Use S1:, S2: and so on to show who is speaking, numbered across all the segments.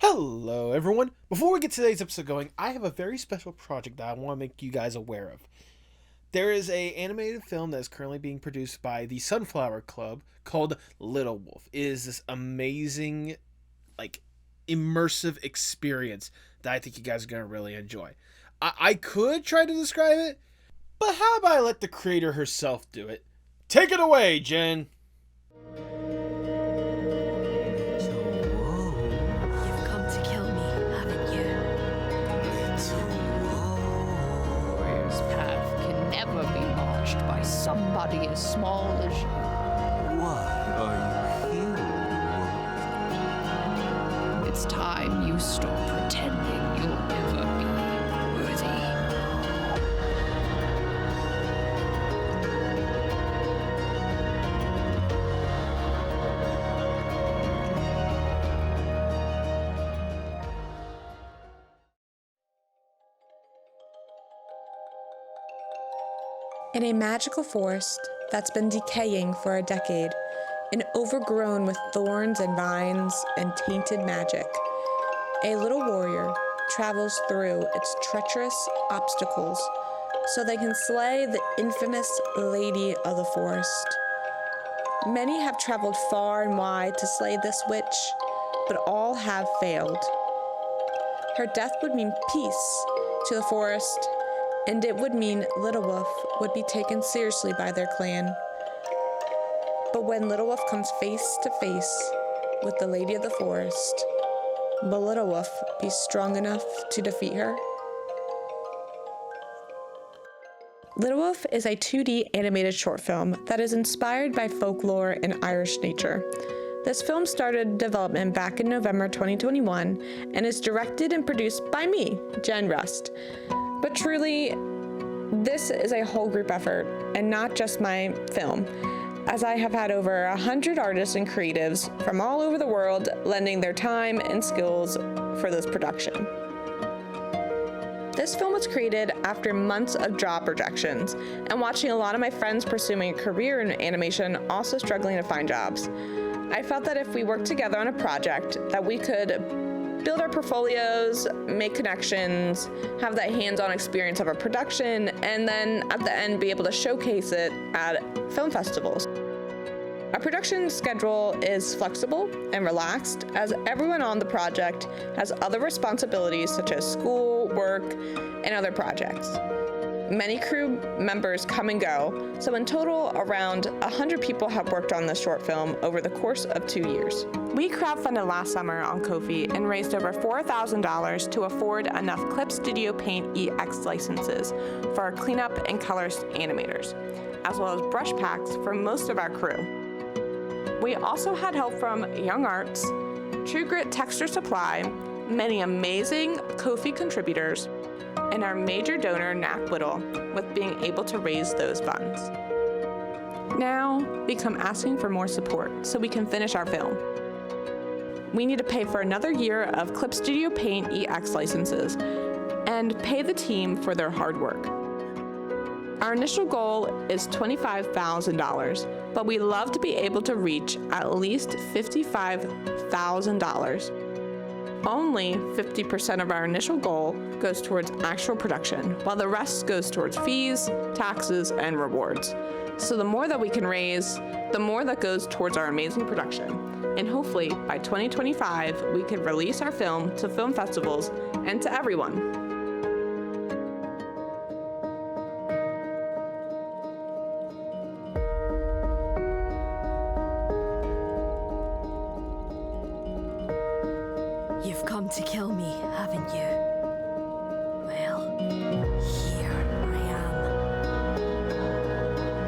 S1: Hello everyone! Before we get today's episode going, I have a very special project that I want to make you guys aware of. There is a animated film that is currently being produced by the Sunflower Club called Little Wolf. It is this amazing, immersive experience that I think you guys are going to really enjoy. I could try to describe it, but how about I let the creator herself do it? Take it away, Jen!
S2: By somebody as small as you.
S3: Why are you here?
S2: It's time you stop pretending you'll never be worthy.
S4: In a magical forest that's been decaying for a decade and overgrown with thorns and vines and tainted magic, a little warrior travels through its treacherous obstacles so they can slay the infamous Lady of the Forest. Many have traveled far and wide to slay this witch, but all have failed. Her death would mean peace to the forest, and it would mean Little Wolf would be taken seriously by their clan. But when Little Wolf comes face to face with the Lady of the Forest, will Little Wolf be strong enough to defeat her? Little Wolf is a 2D animated short film that is inspired by folklore and Irish nature. This film started development back in November 2021 and is directed and produced by me, Jen Rust. But truly, this is a whole group effort and not just my film, as I have had over 100 artists and creatives from all over the world lending their time and skills for this production. This film was created after months of job rejections and watching a lot of my friends pursuing a career in animation also struggling to find jobs. I felt that if we worked together on a project that we could build our portfolios, make connections, have that hands-on experience of our production, and then at the end be able to showcase it at film festivals. Our production schedule is flexible and relaxed as everyone on the project has other responsibilities such as school, work, and other projects. Many crew members come and go, so in total, around 100 people have worked on this short film over the course of 2 years. We crowdfunded last summer on Ko-fi and raised over $4,000 to afford enough Clip Studio Paint EX licenses for our cleanup and colorist animators, as well as brush packs for most of our crew. We also had help from Young Arts, True Grit Texture Supply, many amazing Ko-fi contributors, and our major donor, Knack Whittle, with being able to raise those funds. Now, we come asking for more support so we can finish our film. We need to pay for another year of Clip Studio Paint EX licenses and pay the team for their hard work. Our initial goal is $25,000, but we love to be able to reach at least $55,000. Only 50% of our initial goal goes towards actual production, while the rest goes towards fees, taxes, and rewards. So the more that we can raise, the more that goes towards our amazing production. And hopefully, by 2025, we can release our film to film festivals and to everyone.
S5: You've come to kill me, haven't you? Well, here I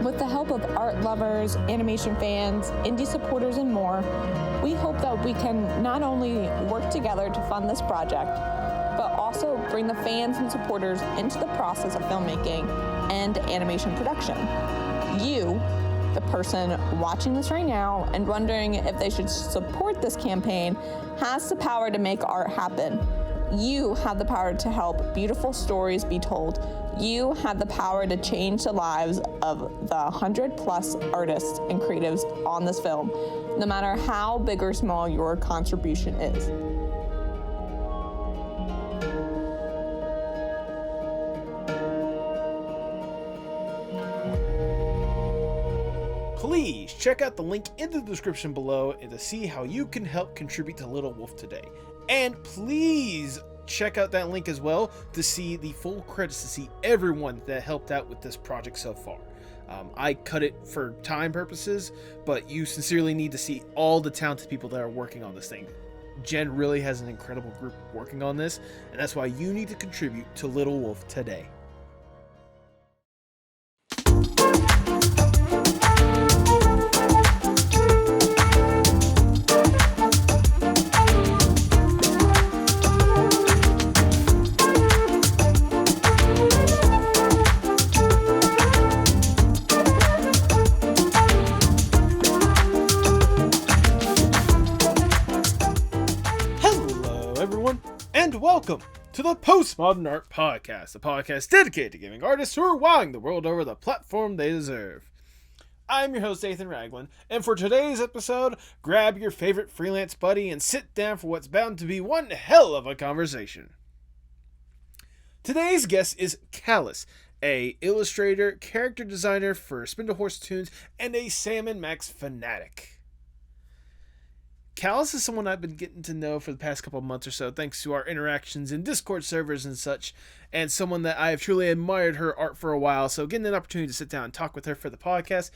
S5: am.
S4: With the help of art lovers, animation fans, indie supporters, and more, we hope that we can not only work together to fund this project, but also bring the fans and supporters into the process of filmmaking and animation production. You, the person watching this right now and wondering if they should support this campaign, has the power to make art happen. You have the power to help beautiful stories be told. You have the power to change the lives of the 100+ artists and creatives on this film, no matter how big or small your contribution is.
S1: check out the link in the description below and to see how you can help contribute to Little Wolf today. And please check out that link as well to see the full credits, to see everyone that helped out with this project so far. I cut it for time purposes, but you sincerely need to see all the talented people that are working on this thing. Jen really has an incredible group working on this, and that's why you need to contribute to Little Wolf today. Welcome to the Postmodern Art Podcast, a podcast dedicated to giving artists who are wowing the world over the platform they deserve. I'm your host, Nathan Ragland, and for today's episode, grab your favorite freelance buddy and sit down for what's bound to be one hell of a conversation. Today's guest is Calis, a illustrator, character designer for Spindlehorse Toons, and a Salmon Max fanatic. Calis is someone I've been getting to know for the past couple of months or so, thanks to our interactions in Discord servers and such, and someone that I have truly admired her art for a while, so getting an opportunity to sit down and talk with her for the podcast,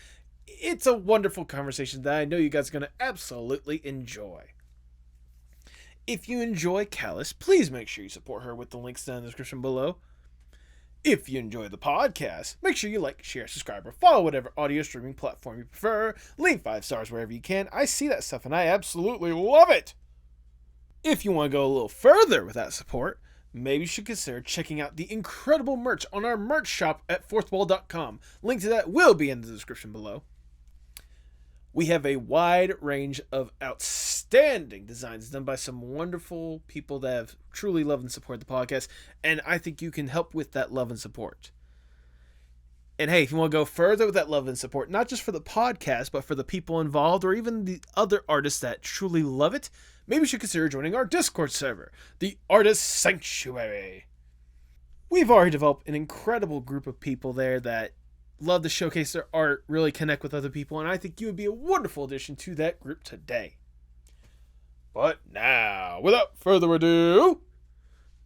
S1: it's a wonderful conversation that I know you guys are going to absolutely enjoy. If you enjoy Calis, please make sure you support her with the links down in the description below. If you enjoy the podcast, make sure you like, share, subscribe, or follow whatever audio streaming platform you prefer. Leave 5 stars wherever you can. I see that stuff and I absolutely love it. If you want to go a little further with that support, maybe you should consider checking out the incredible merch on our merch shop at fourthwall.com. Link to that will be in the description below. We have a wide range of outstanding designs done by some wonderful people that have truly loved and supported the podcast, and I think you can help with that love and support. And hey, if you want to go further with that love and support, not just for the podcast, but for the people involved or even the other artists that truly love it, maybe you should consider joining our Discord server, the Artist Sanctuary. We've already developed an incredible group of people there that love to showcase their art, really connect with other people, and I think you would be a wonderful addition to that group today. But now, without further ado,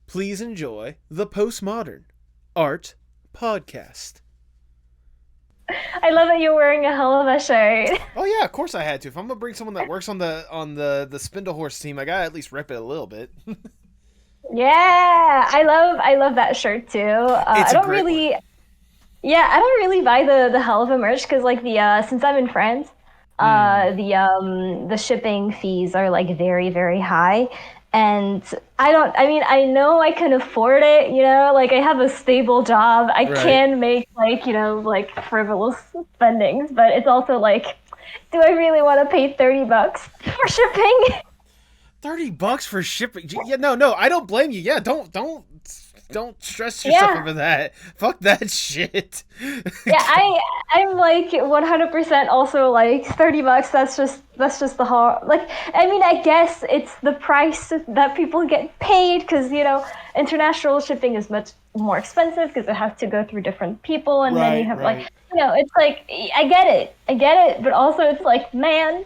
S1: please enjoy the Postmodern Art Podcast.
S6: I love that you're wearing a Helluva shirt.
S1: Oh yeah, of course I had to. If I'm gonna bring someone that works on the Spindlehorse team, I gotta at least rep it a little bit.
S6: Yeah, I love that shirt too. I don't really. One. Yeah, I don't really buy the Helluva merch because, like, since I'm in France, the shipping fees are like very, very high, and I know I can afford it, like I have a stable job, I can make like frivolous spendings, but it's also like, do I really want to pay $30 for shipping?
S1: $30 for shipping? Yeah, no, I don't blame you. Yeah, don't stress yourself over that. Fuck that shit.
S6: Yeah, I'm like 100% also like $30. That's just the hard. Like, I mean, I guess it's the price that people get paid because international shipping is much more expensive because it has to go through different people, and then you have like it's like I get it, but also it's like, man.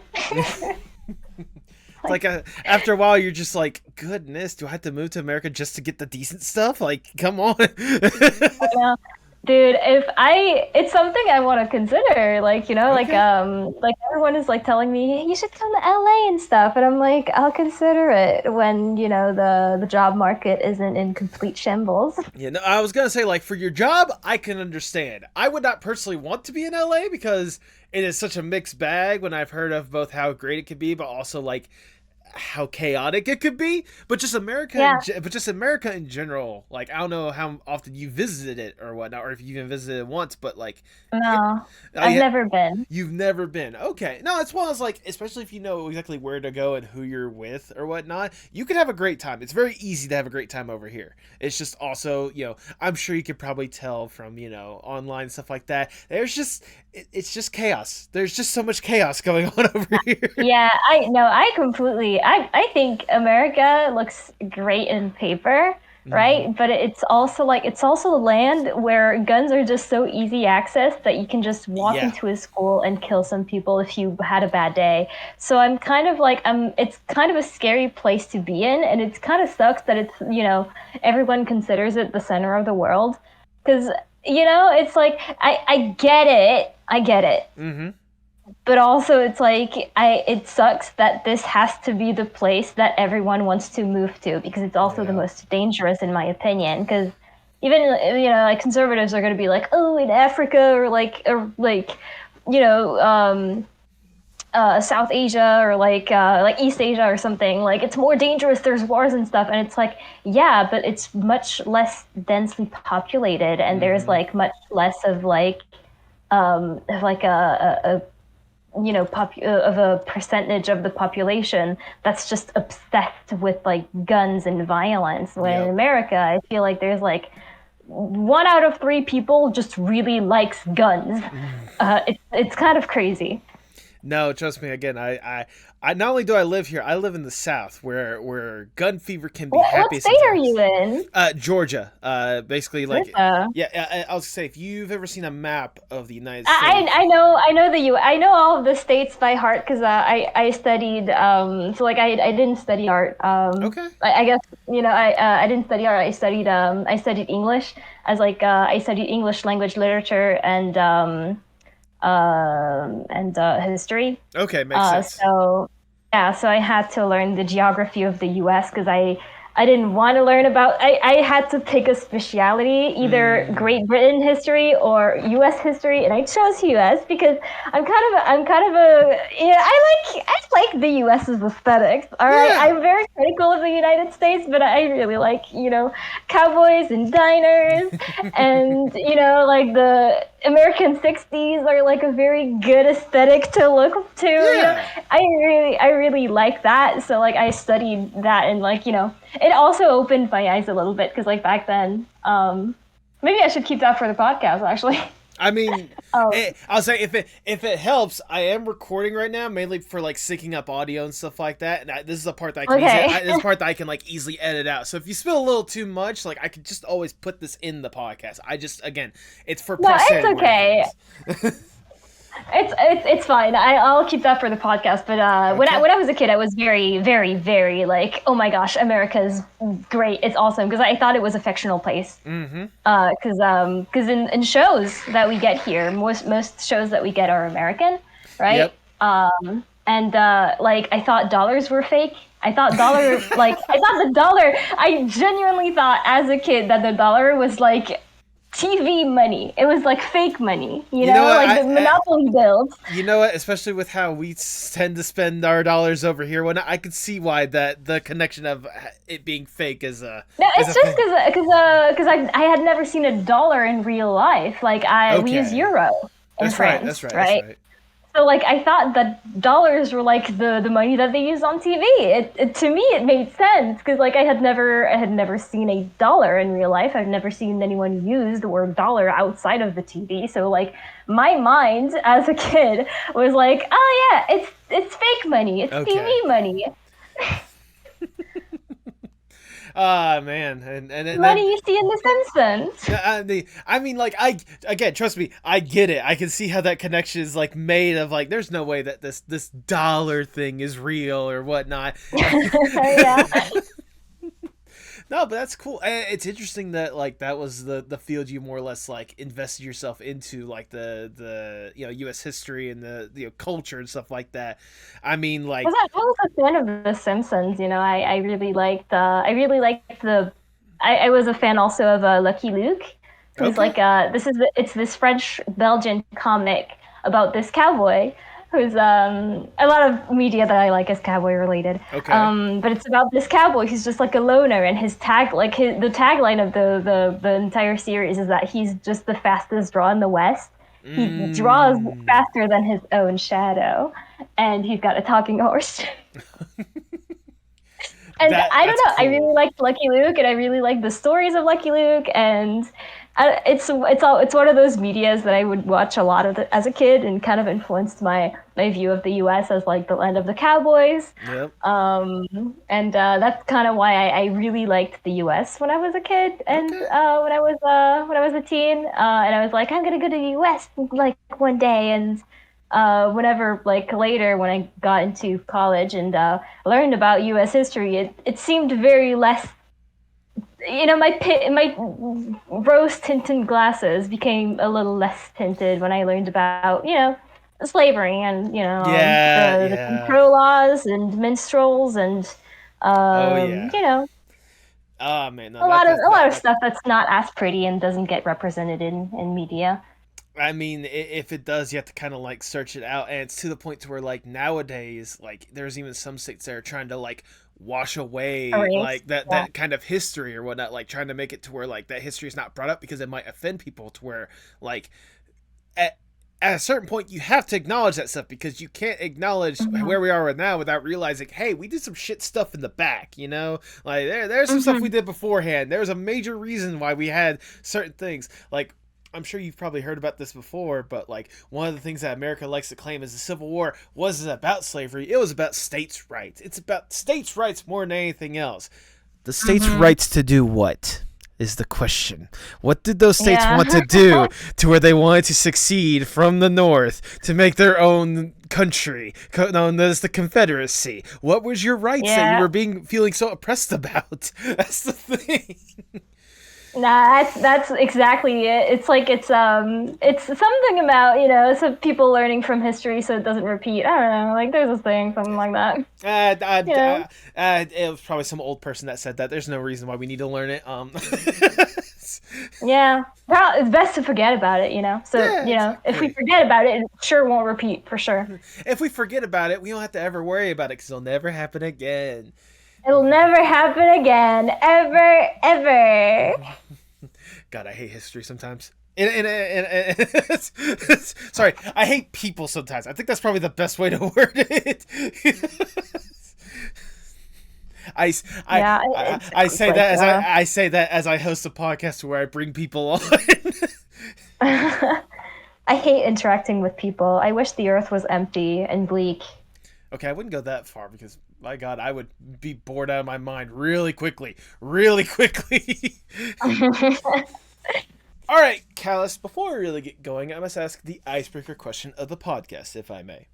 S1: Like after a while, you're just like, goodness, do I have to move to America just to get the decent stuff? Like, come on.
S6: Yeah. Dude, it's something I want to consider. Like, okay. Like everyone is like telling me, hey, you should come to LA and stuff. And I'm like, I'll consider it when, the job market isn't in complete shambles.
S1: Yeah, no, I was going to say, like, for your job, I can understand. I would not personally want to be in LA because it is such a mixed bag when I've heard of both how great it could be, but also like how chaotic it could be. But just America, America in general. Like, I don't know how often you visited it or whatnot, or if you even visited it once. But like,
S6: no, I've never been.
S1: You've never been. Okay, no, it's one of those, like, especially if you know exactly where to go and who you're with or whatnot, you can have a great time. It's very easy to have a great time over here. It's just also, I'm sure you could probably tell from online stuff like that. It's just chaos. There's just so much chaos going on over here.
S6: Yeah, I think America looks great in paper, right? But it's also a land where guns are just so easy access that you can just walk
S1: Yeah.
S6: into a school and kill some people if you had a bad day. So I'm kind of like it's kind of a scary place to be in, and it kind of sucks that it's, everyone considers it the center of the world, because it's like I get it.
S1: Mm-hmm.
S6: But also, it's like it sucks that this has to be the place that everyone wants to move to, because it's also the most dangerous, in my opinion. Because even like conservatives are going to be like, oh, in Africa or South Asia or like East Asia or something, like it's more dangerous. There's wars and stuff, and it's like, yeah, but it's much less densely populated, and there's like much less of like a of a percentage of the population that's just obsessed with like guns and violence. When in America, I feel like there's like 1 out of 3 people just really likes guns. It's kind of crazy.
S1: No, trust me. Again, I not only do I live here, I live in the South, where gun fever can be happy.
S6: What state are you in?
S1: Georgia. Basically, like
S6: Georgia.
S1: I was gonna say, if you've ever seen a map of the United States,
S6: I know I know all of the states by heart, because I studied so like I didn't study art.
S1: Okay.
S6: I guess I didn't study art. I studied English, as like I studied English language, literature, and history.
S1: Okay, makes sense.
S6: So I had to learn the geography of the U.S. because I didn't want to learn about. I had to pick a specialty, either Great Britain history or U.S. history, and I chose U.S. because I'm kind of a I like the U.S.'s aesthetics. All right,
S1: Yeah.
S6: I'm very critical of the United States, but I really like cowboys and diners, and like the American 60s are like a very good aesthetic to look to.
S1: Yeah.
S6: I really like that. So like I studied that, and it also opened my eyes a little bit, because like back then, maybe I should keep that for the podcast, actually.
S1: I mean, I'll say if it helps, I am recording right now mainly for like syncing up audio and stuff like that. And this is a part that I can this is a part that I can like easily edit out. So if you spill a little too much, like I could just always put this in the podcast. Again, it's for
S6: It's okay. It's fine. I'll keep that for the podcast. But when I was a kid, I was very, very, very like, oh my gosh, America's great. It's awesome, because I thought it was a fictional place.
S1: Mm-hmm.
S6: Because in shows that we get here, most shows that we get are American, right?
S1: Yep.
S6: And like I thought dollars were fake. I thought the dollar. I genuinely thought as a kid that the dollar was like TV money. It was like fake money, the Monopoly bills.
S1: You know what? Especially with how we tend to spend our dollars over here, I could see why the connection of it being fake is
S6: No, it's just because I had never seen a dollar in real life. Like we use euro in France,
S1: That's right.
S6: So like I thought that dollars were like the money that they use on TV. It to me it made sense, because like I had never seen a dollar in real life. I've never seen anyone use the word dollar outside of the TV. So like my mind as a kid was like, oh yeah, it's fake money. It's TV money.
S1: Man, and
S6: money you see in The Simpsons.
S1: I mean, like trust me, I get it. I can see how that connection is like made of like, there's no way that this dollar thing is real or whatnot.
S6: Yeah.
S1: No, but that's cool. It's interesting that like that was the field you more or less like invested yourself into, like the U.S. history and the culture and stuff like that. I mean, like
S6: I was a fan of The Simpsons. I really liked. I was a fan also of Lucky Luke. Who's like it's this French Belgian comic about this cowboy who's a lot of media that I like is cowboy related.
S1: Okay.
S6: But it's about this cowboy who's just like a loner, and the tagline of the entire series is that he's just the fastest draw in the West. He draws faster than his own shadow, and he's got a talking horse. And I don't know, cool. I really liked Lucky Luke, and I really liked the stories of Lucky Luke, and It's one of those medias that I would watch a lot of as a kid, and kind of influenced my view of the U.S. as like the land of the cowboys.
S1: Yep.
S6: And that's kind of why I really liked the U.S. when I was a kid, and
S1: Okay.
S6: when I was a teen, and I was like, I'm gonna go to the U.S. like one day, and whenever like later when I got into college and learned about U.S. history, it seemed very less. My rose tinted glasses became a little less tinted when I learned about slavery and the Jim Crow laws and minstrels and
S1: Oh yeah.
S6: you know
S1: Oh man, no,
S6: a lot of stuff that's not as pretty and doesn't get represented in media.
S1: I mean, if it does, you have to kind of like search it out, and it's to the point to where like nowadays, like there's even some states that are trying to like wash away
S6: Erase.
S1: like that
S6: Yeah.
S1: that kind of history or whatnot, like trying to make it to where like that history is not brought up because it might offend people. To where like at a certain point you have to acknowledge that stuff because you can't acknowledge where we are right now without realizing, hey, we did some shit stuff in the back, like there's some stuff we did beforehand. There's a major reason why we had certain things. Like I'm sure you've probably heard about this before, but like one of the things that America likes to claim is the Civil War wasn't about slavery, it was about states' rights. It's about states' rights more than anything else. The states' rights to do what is the question. What did those states
S6: Yeah.
S1: want to do to where they wanted to succeed from the North to make their own country known as the Confederacy? What was your rights that
S6: Yeah.
S1: you were feeling so oppressed about? That's the thing.
S6: Nah, that's exactly it. It's like it's something about some people learning from history so it doesn't repeat. I don't know, like there's this thing, something like that. Yeah.
S1: It was probably some old person that said that. There's no reason why we need to learn it.
S6: Yeah, well, it's best to forget about it, So
S1: Yeah,
S6: if we
S1: exactly.
S6: forget about it, it sure won't repeat for sure.
S1: If we forget about it, we don't have to ever worry about it because it'll never happen again.
S6: It'll never happen again, ever, ever.
S1: God, I hate history sometimes. Sorry, I hate people sometimes. I think that's probably the best way to word it.
S6: Yeah,
S1: I say
S6: like,
S1: that as I say that as I host a podcast where I bring people on.
S6: I hate interacting with people. I wish the earth was empty and bleak.
S1: Okay, I wouldn't go that far because, my God, I would be bored out of my mind really quickly. Really quickly. All right, Calis, before we really get going, I must ask the icebreaker question of the podcast, if I may.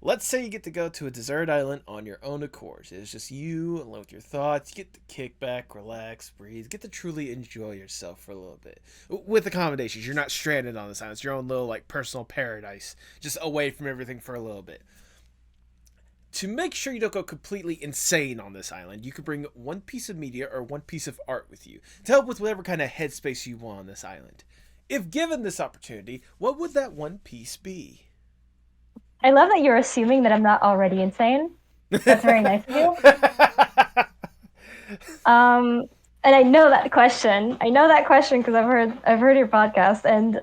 S1: Let's say you get to go to a desert island on your own accord. It's just you alone with your thoughts. You get to kick back, relax, breathe, get to truly enjoy yourself for a little bit. With accommodations, you're not stranded on this island. It's your own little like personal paradise, just away from everything for a little bit. To make sure you don't go completely insane on this island, you could bring one piece of media or one piece of art with you to help with whatever kind of headspace you want on this island. If given this opportunity, what would that one piece be?
S6: I love that you're assuming that I'm not already insane. That's very nice of you. And I know that question. I know that question because I've heard your podcast, and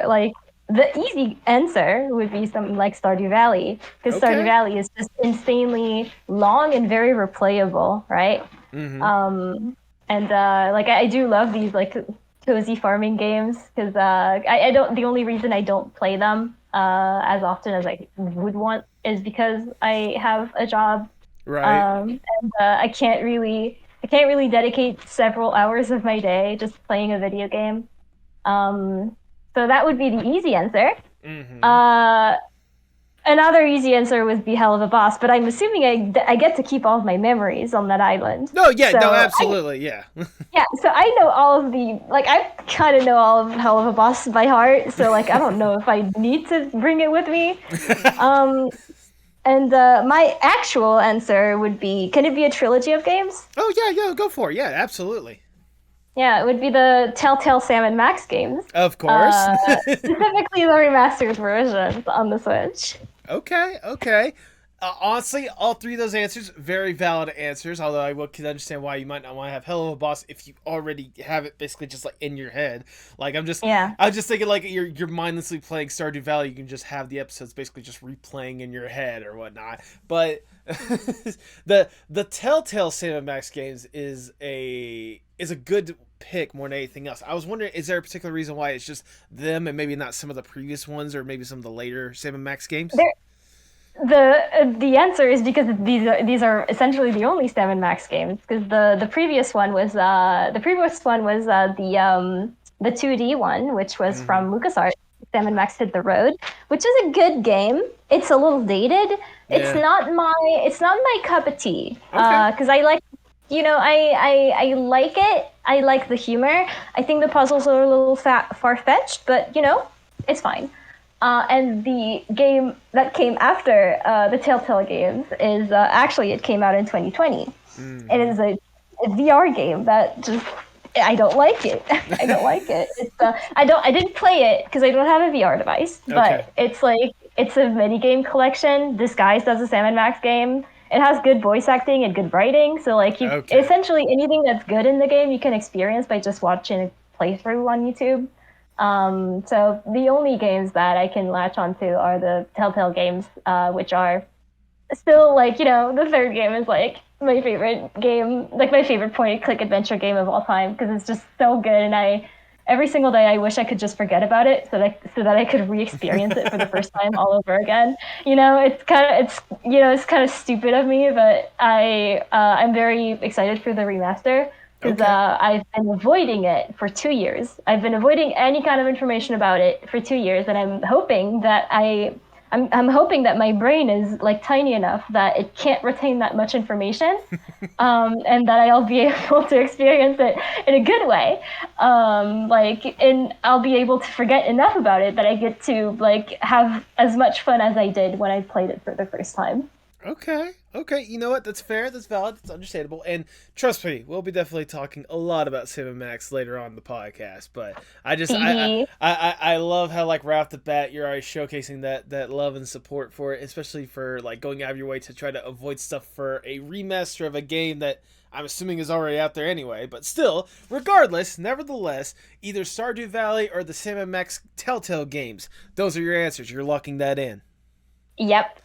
S6: like the easy answer would be something like Stardew Valley, because
S1: Okay.
S6: Stardew Valley is just insanely long and very replayable, right? And like I do love these like cozy farming games because I don't. The only reason I don't play them as often as I would want is because I have a job,
S1: Right.
S6: and I can't really dedicate several hours of my day just playing a video game. So that would be the easy answer. Another easy answer would be Helluva Boss, but I'm assuming I get to keep all of my memories on that island.
S1: No, yeah,
S6: So
S1: no, absolutely, yeah.
S6: Yeah, so I know all of the, like, I kind of know all of Helluva Boss by heart, so, like, I don't know if I need to bring it with me. And my actual answer would be, can it be a trilogy of games?
S1: Oh, yeah, go for it. Yeah, absolutely.
S6: Yeah, it would be the Telltale Sam and Max games.
S1: Of course.
S6: Specifically the remastered versions on the Switch.
S1: Okay. Honestly, all three of those answers, very valid answers. Although I can understand why you might not want to have Helluva Boss if you already have it basically just like in your head. Like I was just thinking like you're mindlessly playing Stardew Valley. You can just have the episodes basically just replaying in your head or whatnot. But the Telltale Sam & Max games is a good pick more than anything else. I was wondering, is there a particular reason why it's just them and maybe not some of the previous ones or maybe some of the later Sam & Max games?
S6: The answer is because these are essentially the only Sam & Max games, because the previous one was the 2D one, which was from LucasArts. Sam & Max Hit the Road, which is a good game. It's a little dated. It's not my cup of tea. Because I like, I like it. I like the humor. I think the puzzles are a little far-fetched, but it's fine. And the game that came after the Telltale games is actually it came out in 2020. It is a VR game that just I don't like it. I don't like it. It's, I didn't play it because I don't have a VR device. But it's a mini game collection disguised as a Sam & Max game. It has good voice acting and good writing. So essentially anything that's good in the game you can experience by just watching a playthrough on YouTube. So the only games that I can latch onto are the Telltale games, which are still the third game is my favorite game, my favorite point-and-click adventure game of all time, because it's just so good, and every single day I wish I could just forget about it so that I could re-experience it for the first time all over again. It's kind of stupid of me, but I'm very excited for the remaster. Because I've been avoiding it for 2 years. I've been avoiding any kind of information about it for 2 years, and I'm hoping that I'm hoping that my brain is tiny enough that it can't retain that much information, and that I'll be able to experience it in a good way. And I'll be able to forget enough about it that I get to have as much fun as I did when I played it for the first time.
S1: Okay, you know what? That's fair, that's valid, that's understandable. And trust me, we'll be definitely talking a lot about Sam & Max later on in the podcast. But I love how right off the bat you're already showcasing that love and support for it, especially for going out of your way to try to avoid stuff for a remaster of a game that I'm assuming is already out there anyway. But still, nevertheless, either Stardew Valley or the Sam & Max Telltale games. Those are your answers. You're locking that in.
S6: Yep.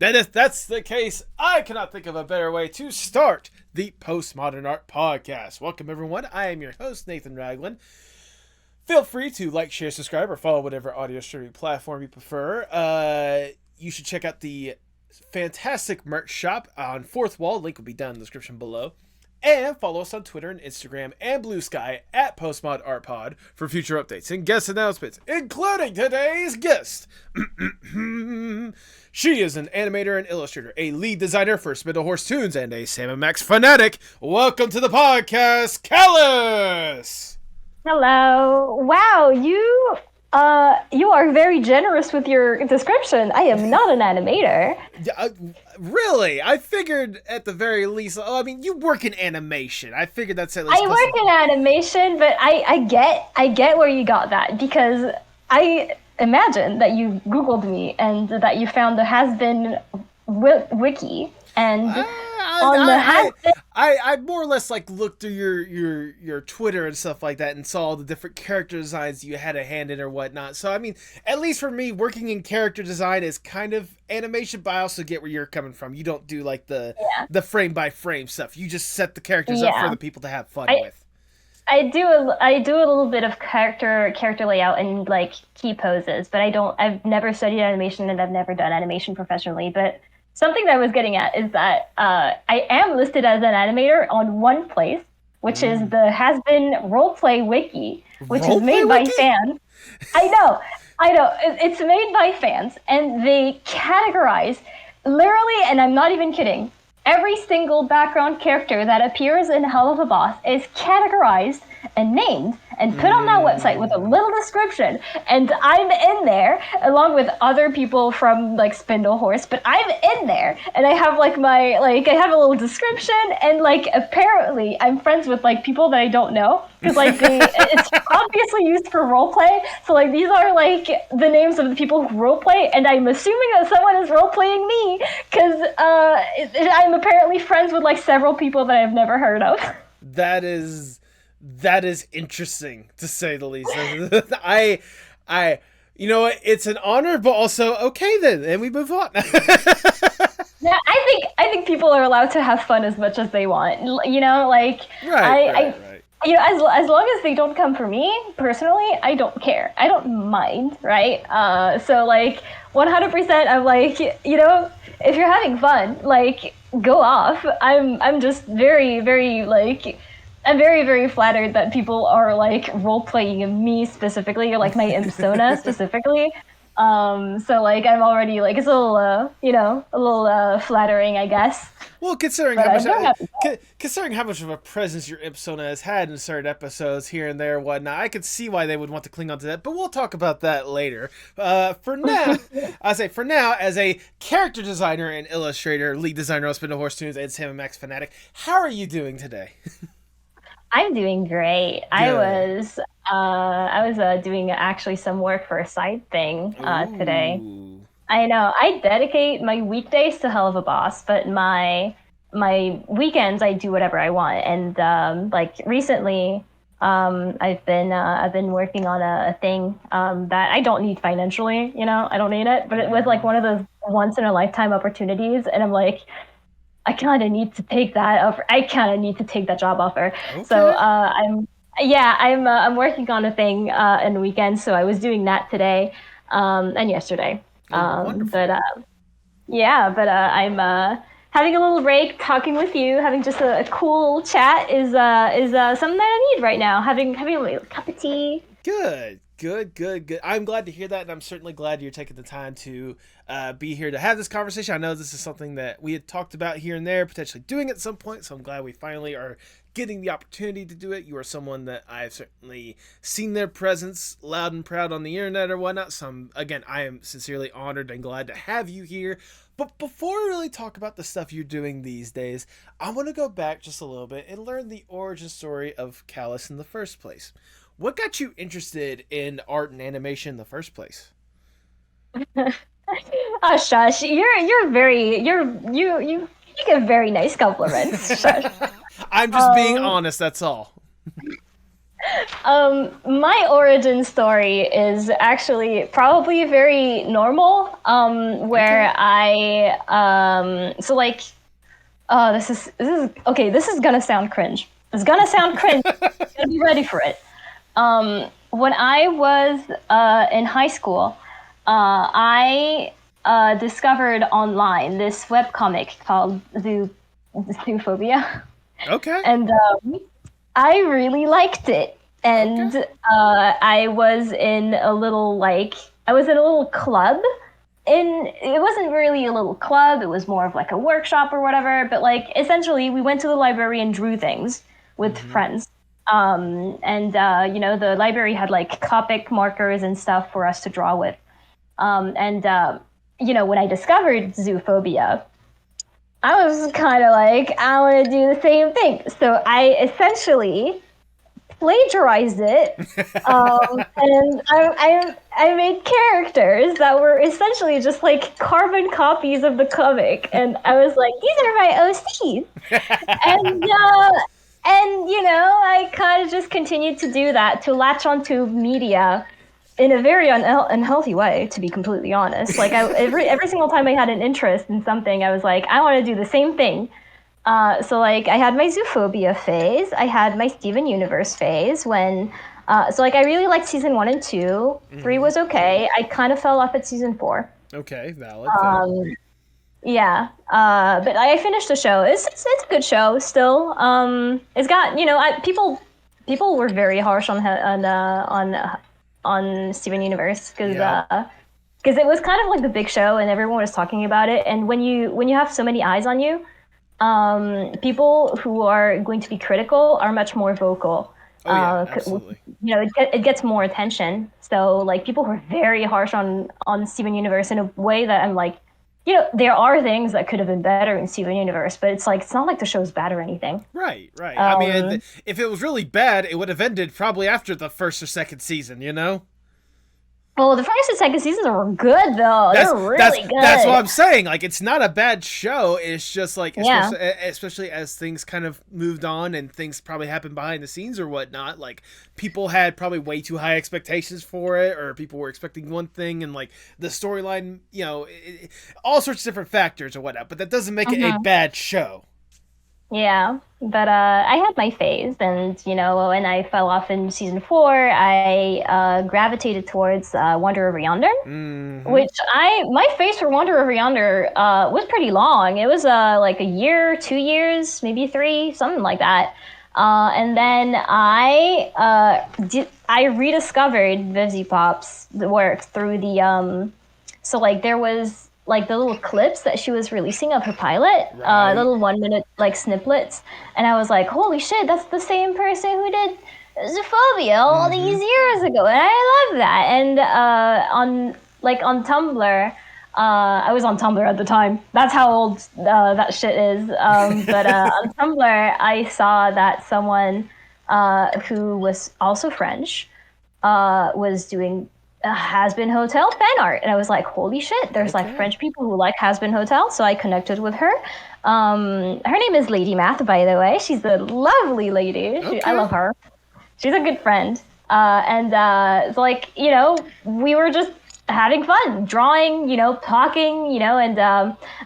S1: If that's the case, I cannot think of a better way to start the Postmodern Art Podcast. Welcome, everyone. I am your host, Nathan Ragland. Feel free to like, share, subscribe, or follow whatever audio streaming platform you prefer. You should check out the fantastic merch shop on Fourth Wall. Link will be down in the description below. And follow us on Twitter and Instagram and Blue Sky at PostmodArtPod for future updates and guest announcements, including today's guest. She is an animator and illustrator, a lead designer for Spindlehorse Toons, and a Sam & Max fanatic. Welcome to the podcast, Calis!
S6: Hello. Wow, you are very generous with your description. I am not an animator.
S1: Really? I figured at the very least. Oh, I mean, you work in animation. I figured that's at least.
S6: I work in animation, but I get where you got that, because I imagine that you Googled me and that you found the Has-Been wiki, and
S1: I more or less looked through your Twitter and stuff like that and saw all the different character designs you had a hand in or whatnot. So I mean, at least for me, working in character design is kind of animation, but I also get where you're coming from. You don't do the frame by frame stuff. You just set the characters up for the people to have fun with.
S6: I do a little bit of character layout and key poses, but I've never studied animation, and I've never done animation professionally. But something that I was getting at is that I am listed as an animator on one place, which is the Has-Been Roleplay Wiki, which is made by fans. I know. It's made by fans, and they categorize, literally, and I'm not even kidding, every single background character that appears in Helluva Boss is categorized and named and put on that website with a little description. And I'm in there along with other people from like Spindlehorse, but I'm in there and I have like I have a little description, and like apparently I'm friends with like people that I don't know, because like it's obviously used for roleplay. So like these are like the names of the people who roleplay, and I'm assuming that someone is roleplaying me because I'm apparently friends with like several people that I've never heard of.
S1: That is interesting, to say the least. I you know what, it's an honor, but also okay then, and we move on.
S6: Yeah, I think people are allowed to have fun as much as they want. You know, like
S1: Right.
S6: you know, as long as they don't come for me personally, I don't care. I don't mind, right? So like 100%, I'm like, you know, if you're having fun, like go off. I'm just very, very like, I'm very, very flattered that people are like role playing me specifically, or like my Imsona specifically. So like I'm already like, it's a little, you know, a little flattering, I guess.
S1: Well, considering how much of a presence your Ipsona has had in certain episodes here and there and whatnot, I could see why they would want to cling on to that, but we'll talk about that later. For now, as a character designer and illustrator, lead designer of Spindlehorse Toons, and Sam and Max Fanatic, how are you doing today?
S6: I'm doing great. Good. I was doing actually some work for a side thing today. I know. I dedicate my weekdays to Helluva Boss, but my weekends I do whatever I want. And like recently, I've been working on a thing that I don't need financially. You know, I don't need it, but it was like one of those once in a lifetime opportunities, and I'm like, I kind of need to take that offer. I kind of need to take that job offer. Okay. So I'm working on a thing in the weekend. So I was doing that today and yesterday. I'm having a little break, talking with you, having just a cool chat is something that I need right now. Having a cup of tea.
S1: Good. I'm glad to hear that, and I'm certainly glad you're taking the time to be here to have this conversation. I know this is something that we had talked about here and there, potentially doing at some point, so I'm glad we finally are getting the opportunity to do it. You are someone that I've certainly seen their presence loud and proud on the internet or whatnot, so I am sincerely honored and glad to have you here. But before we really talk about the stuff you're doing these days, I want to go back just a little bit and learn the origin story of Calis in the first place. What got you interested in art and animation in the first place?
S6: Oh, shush! You give very nice compliments. Shush.
S1: I'm just being honest. That's all.
S6: My origin story is actually probably very normal. Where this is gonna sound cringe. It's gonna sound cringe. Gotta be ready for it. When I was in high school, I discovered online this webcomic called Zoophobia.
S1: Okay.
S6: And I really liked it. And I was in a little club. And it wasn't really a little club, it was more of like a workshop or whatever. But like essentially we went to the library and drew things with friends. The library had like Copic markers and stuff for us to draw with. When I discovered zoophobia, I was kind of like, I want to do the same thing. So I essentially plagiarized it, and I made characters that were essentially just like carbon copies of the comic, and I was like, these are my OCs, and I kind of just continued to do that, to latch onto media in a very unhealthy way, to be completely honest. Like every single time I had an interest in something, I was like, I want to do the same thing. So like I had my zoophobia phase, I had my Steven Universe phase when, I really liked season 1 and 2. Mm-hmm. 3 was okay. I kind of fell off at season 4.
S1: Okay, valid.
S6: Yeah, but I finished the show. It's a good show still. It's got people were very harsh on Steven Universe because it was kind of like the big show and everyone was talking about it. And when you have so many eyes on you, people who are going to be critical are much more vocal.
S1: Oh yeah, absolutely.
S6: It gets more attention. So like people were very harsh on Steven Universe in a way that I'm like, there are things that could have been better in Steven Universe, but it's not like the show's bad or anything.
S1: Right. I mean, if it was really bad, it would have ended probably after the first or second season, you know?
S6: Well, the first and second seasons were good though. They're really good.
S1: That's what I'm saying. Like, it's not a bad show. It's just like, especially as things kind of moved on and things probably happened behind the scenes or whatnot. Like, people had probably way too high expectations for it, or people were expecting one thing, and like the storyline, all sorts of different factors or whatnot. But that doesn't make it a bad show.
S6: Yeah, but I had my phase, and when I fell off in season 4, I gravitated towards Wander Over Yonder, which my phase for Wander Over Yonder was pretty long. It was like a year, 2 years, maybe 3, something like that. And then I rediscovered Vivzy Pop's work through the so like there was like the little clips that she was releasing of her pilot, little 1 minute like snippets, and I was like, holy shit, that's the same person who did Zoophobia all these years ago, and I love that. And on Tumblr, I was on Tumblr at the time. That's how old that shit is. But on Tumblr, I saw that someone who was also French was doing Has Been Hotel fan art, and I was like, holy shit, there's like French people who like Has Been Hotel. So I connected with her. Her name is Lady Math, by the way. She's a lovely lady. I love her. She's a good friend. It's like, we were just having fun, drawing, talking, and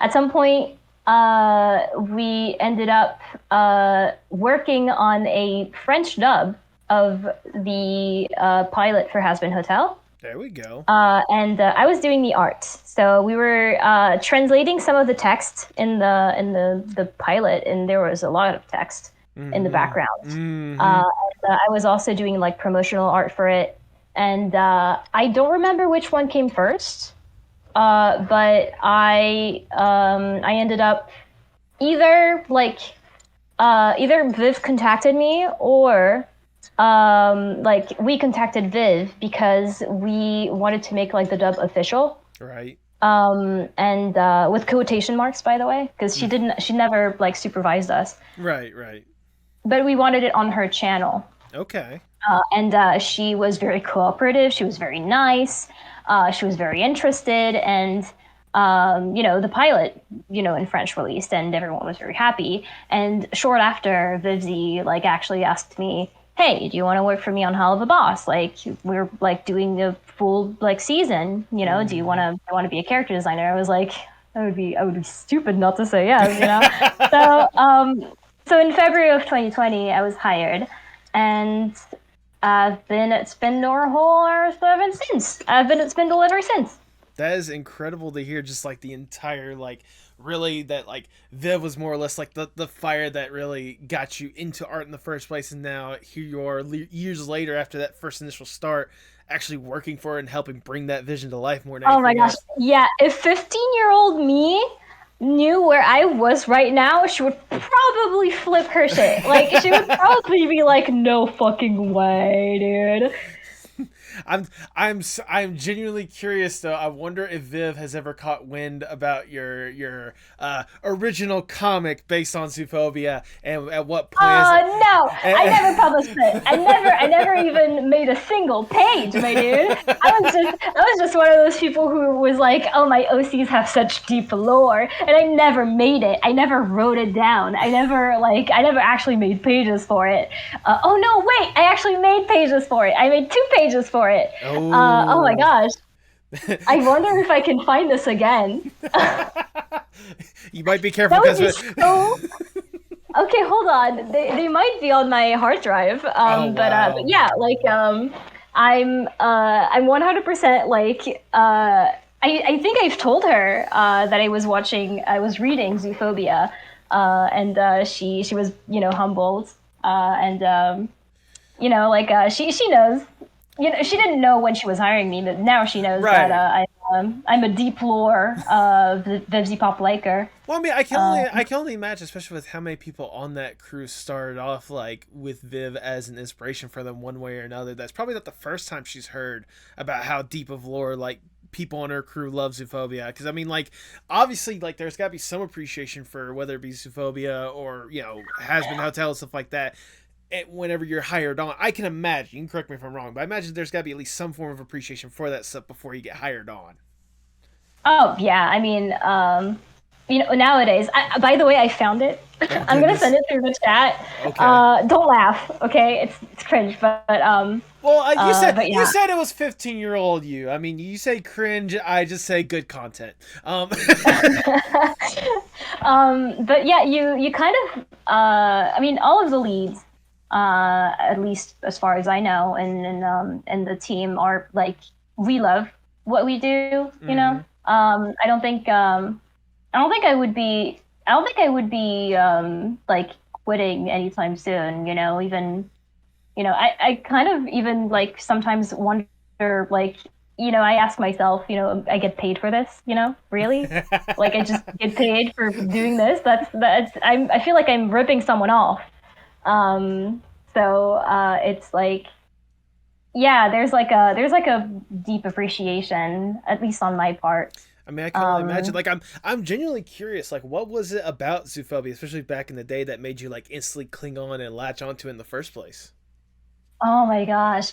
S6: at some point we ended up working on a French dub of the pilot for Has Been Hotel.
S1: There we go.
S6: I was doing the art. So we were translating some of the text in the pilot, and there was a lot of text in the background. I was also doing like promotional art for it. And I don't remember which one came first, but I ended up either Viv contacted me, or we contacted Viv because we wanted to make like the dub official.
S1: Right.
S6: And with quotation marks, by the way, because she never like supervised us.
S1: Right.
S6: But we wanted it on her channel.
S1: Okay.
S6: And she was very cooperative. She was very nice. She was very interested. And, the pilot, in French released, and everyone was very happy. And short after, Vivzy, actually asked me, hey, do you want to work for me on Helluva Boss? Like, we're, doing the full, season, do you want to be a character designer? I was like, I would be stupid not to say yes, So in February of 2020, I was hired. And I've been at Spindle ever since. I've been at Spindle ever since.
S1: That is incredible to hear. Just the entire really that Viv was more or less the fire that really got you into art in the first place, and now here you are years later after that first initial start, actually working for it and helping bring that vision to life more than anything.
S6: Oh my gosh,
S1: else.
S6: Yeah! If 15-year-old me knew where I was right now, she would probably flip her shit. She would probably be like, "No fucking way, dude."
S1: I'm genuinely curious though. I wonder if Viv has ever caught wind about your original comic based on Zoophobia, and at what point?
S6: No, I never published it. I never even made a single page, my dude. I was just one of those people who was like, oh, my OCs have such deep lore, and I never made it. I never wrote it down. I never actually made pages for it. Oh no, wait, I actually made pages for it. I made 2 pages for it. Oh my gosh. I wonder if I can find this again.
S1: You might be careful
S6: because okay, hold on. They might be on my hard drive. But yeah, I'm 100% I think I've told her that I was reading Zoophobia, and she was humbled, and she knows. She didn't know when she was hiring me, but now she knows that I'm a deep lore Vivzy Pop liker.
S1: Well, I mean, I can only imagine, especially with how many people on that crew started off like with Viv as an inspiration for them one way or another. That's probably not the first time she's heard about how deep of lore like people on her crew love zoophobia. Because I mean, like, obviously, like there's got to be some appreciation for whether it be zoophobia or Has Been Hotel, stuff like that. Whenever you're hired on, I can imagine. You can correct me if I'm wrong, but I imagine there's got to be at least some form of appreciation for that stuff before you get hired on.
S6: Oh yeah, I mean, nowadays. By the way, I found it.
S1: Oh,
S6: I'm gonna send it through the chat.
S1: Okay.
S6: Don't laugh, okay? It's cringe, but
S1: Well,
S6: but yeah.
S1: you said it was 15-year-old you. I mean, you say cringe, I just say good content.
S6: But yeah, you kind of I mean, all of the leads, at least as far as I know, and the team are like, we love what we do. You know, I don't think I would be like quitting anytime soon. Even I kind of even like sometimes wonder, like, I ask myself, I get paid for this, really? Like, I just get paid for doing this? I feel like I'm ripping someone off. So it's like, yeah, there's like a deep appreciation, at least on my part.
S1: I mean, I can only imagine. Like, I'm genuinely curious. Like, what was it about zoophobia, especially back in the day, that made you like instantly cling on and latch onto it in the first place?
S6: Oh my gosh,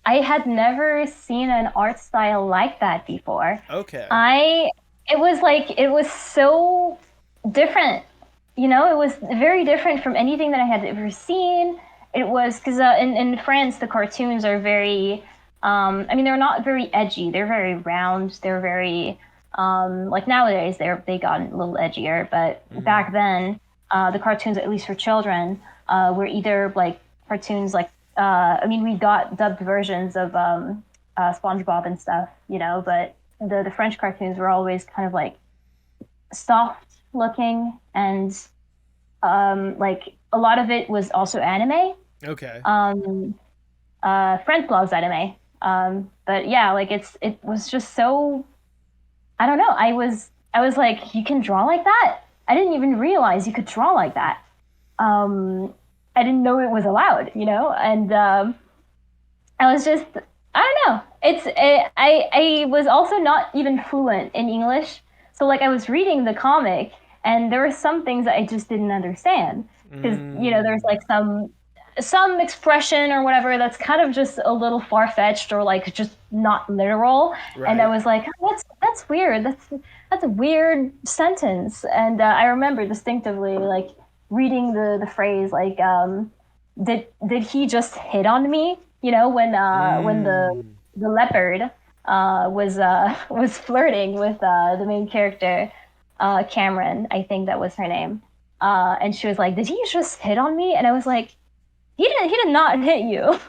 S6: I had never seen an art style like that before.
S1: Okay.
S6: It was so different. It was very different from anything that I had ever seen. It was because in France, the cartoons are very, I mean, they're not very edgy. They're very round. They're very, like nowadays, they got a little edgier. But back then, the cartoons, at least for children, were either like cartoons like, I mean, we got dubbed versions of SpongeBob and stuff, but the French cartoons were always kind of like soft looking, and like a lot of it was also anime.
S1: Okay.
S6: Friends loves anime. But yeah, like it was just so, I don't know. I was like, you can draw like that? I didn't even realize you could draw like that. I didn't know it was allowed, and I was just, I don't know. I was also not even fluent in English. So like I was reading the comic and there were some things that I just didn't understand because, there's like some expression or whatever that's kind of just a little far-fetched or like just not literal. Right. And I was like, oh, that's weird. That's a weird sentence. And I remember distinctively like reading the phrase like, did he just hit on me? When the leopard was flirting with the main character, Cameron, I think that was her name. And she was like, did he just hit on me? And I was like, he did not hit you. Like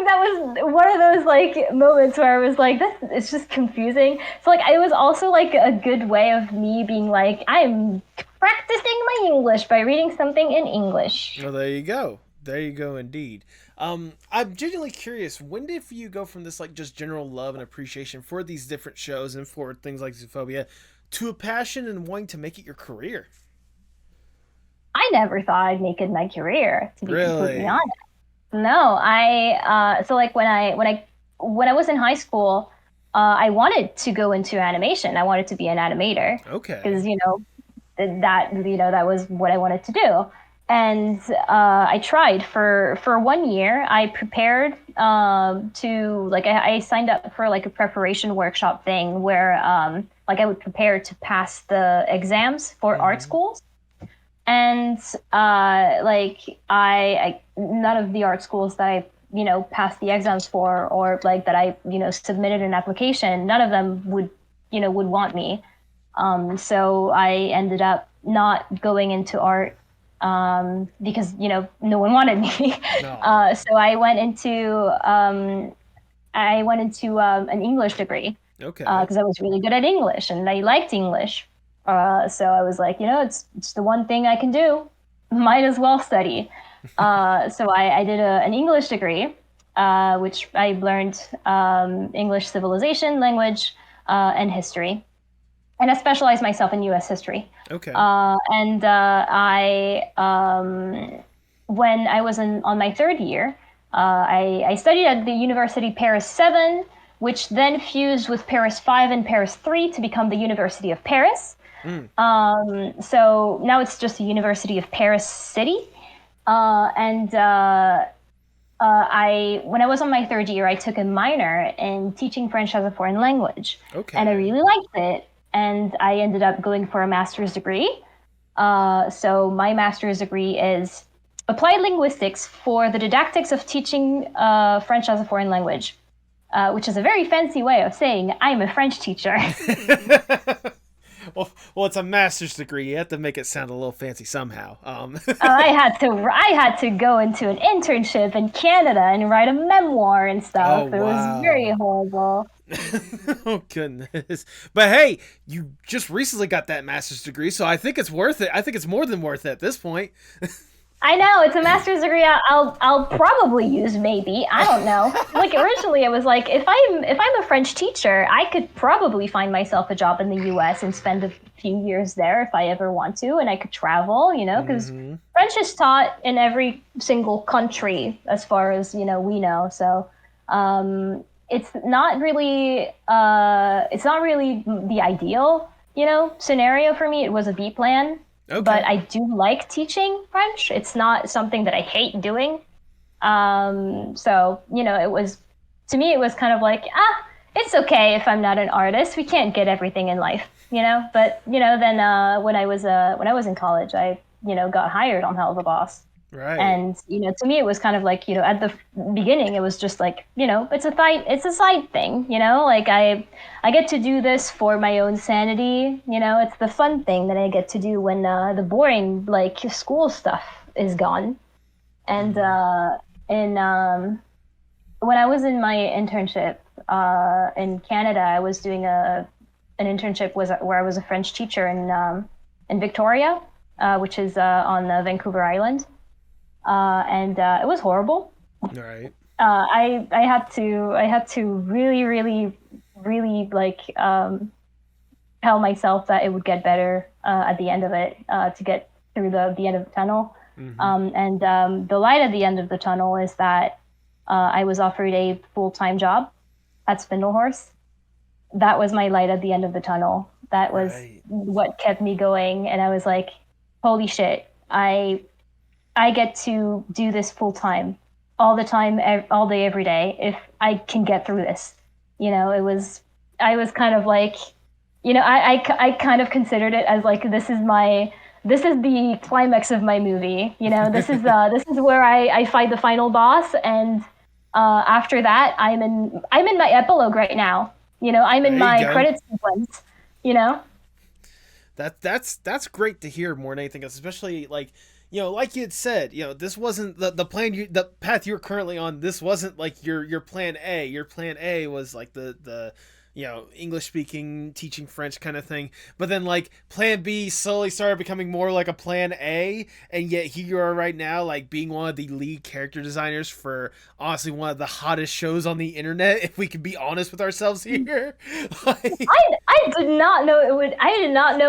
S6: that was one of those like moments where I was like, it's just confusing. So like it was also like a good way of me being like, I'm practicing my English by reading something in English.
S1: Well, there you go. There you go, indeed. I'm genuinely curious, when did you go from this like just general love and appreciation for these different shows and for things like zoophobia to a passion and wanting to make it your career?
S6: I never thought I'd make it my career, to be completely honest. No, so like when I was in high school, I wanted to go into animation. I wanted to be an animator. Okay. Because that was what I wanted to do. And I tried for 1 year. I prepared to like I signed up for like a preparation workshop thing where like I would prepare to pass the exams for art schools. And like I none of the art schools that I passed the exams for or like that I submitted an application, none of them would want me. So I ended up not going into art because no one wanted me. No. So I went into an English degree. Okay. Because I was really good at English and I liked English. So I was like, it's the one thing I can do. Might as well study. So I did an English degree. which I learned English civilization, language, and history. And I specialized myself in U.S. history.
S1: Okay.
S6: And when I was on my third year, I studied at the University Paris 7, which then fused with Paris 5 and Paris 3 to become the University of Paris. So now it's just the University of Paris City. When I was on my third year, I took a minor in teaching French as a foreign language.
S1: Okay.
S6: And I really liked it. And I ended up going for a master's degree. So my master's degree is applied linguistics for the didactics of teaching French as a foreign language, which is a very fancy way of saying I'm a French teacher.
S1: Well, it's a master's degree. You have to make it sound a little fancy somehow.
S6: I had to go into an internship in Canada and write a memoir and stuff.
S1: Oh,
S6: It was very horrible.
S1: Oh, goodness. But hey, you just recently got that master's degree, so I think it's worth it. I think it's more than worth it at this point.
S6: I know, it's a master's degree I'll probably use, maybe. I don't know. Like, originally I was like, if I'm a French teacher, I could probably find myself a job in the US and spend a few years there if I ever want to, and I could travel, because French is taught in every single country as far as, we know. So it's not really the ideal, scenario for me. It was a B plan.
S1: Okay.
S6: But I do like teaching French. It's not something that I hate doing. So, it was kind of like, it's okay if I'm not an artist. We can't get everything in life, But, then when I was in college, I, got hired on Helluva Boss.
S1: Right.
S6: And, to me, it was kind of like, at the beginning, it was just like, it's a side thing, like I get to do this for my own sanity. It's the fun thing that I get to do when the boring, like, school stuff is gone. And when I was in my internship in Canada, I was doing an internship where I was a French teacher in Victoria, which is on Vancouver Island. And it was horrible.
S1: Right.
S6: I had to really, really, really like tell myself that it would get better at the end of it to get through the end of the tunnel. The light at the end of the tunnel is that I was offered a full-time job at Spindlehorse. That was my light at the end of the tunnel. That was what kept me going. And I was like, holy shit, I get to do this full time, all the time, all day, every day. If I can get through this, I was kind of like, I kind of considered it as like, this is the climax of my movie. This is where I fight the final boss. And after that, I'm in my epilogue right now. I'm in my credit sequence,
S1: That's great to hear more than anything else, especially like, like you had said, this wasn't the plan, the path you're currently on. This wasn't like your plan A. Your plan A was like the English speaking, teaching French kind of thing. But then like plan B slowly started becoming more like a plan A. And yet here you are right now, like being one of the lead character designers for honestly one of the hottest shows on the internet, if we can be honest with ourselves here.
S6: I did not know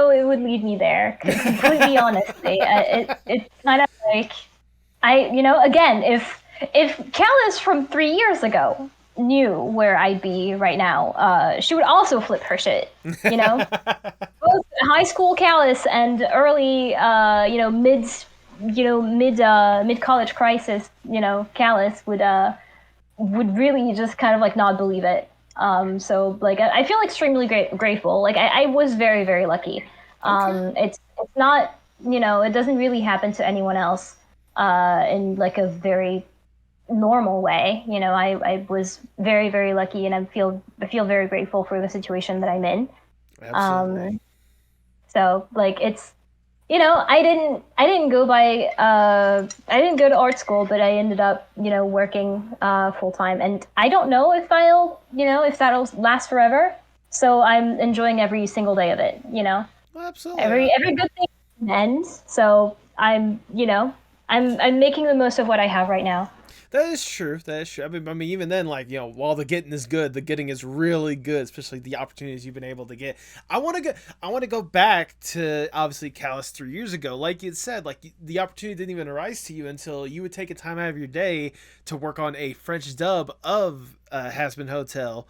S6: it would lead me there. Completely honestly, it's kind of like again, if Calis from 3 years ago knew where I'd be right now, she would also flip her shit. Both high school Calis and early mid college crisis Calis would really just kind of like not believe it. So like I feel extremely grateful. Like I was very, very lucky. It's not, it doesn't really happen to anyone else in like a very normal way. I was very, very lucky, and I feel very grateful for the situation that I'm in.
S1: Absolutely.
S6: So like it's, I didn't go to art school, but I ended up, working full time, and I don't know if if that'll last forever. So I'm enjoying every single day of it.
S1: Absolutely.
S6: Every good thing ends. So I'm making the most of what I have right now.
S1: That is true. That is true. I mean, even then, like, while the getting is good, the getting is really good, especially the opportunities you've been able to get. I want to go. I want to go back to obviously Calis 3 years ago. Like you said, like the opportunity didn't even arise to you until you would take a time out of your day to work on a French dub of Has Been Hotel.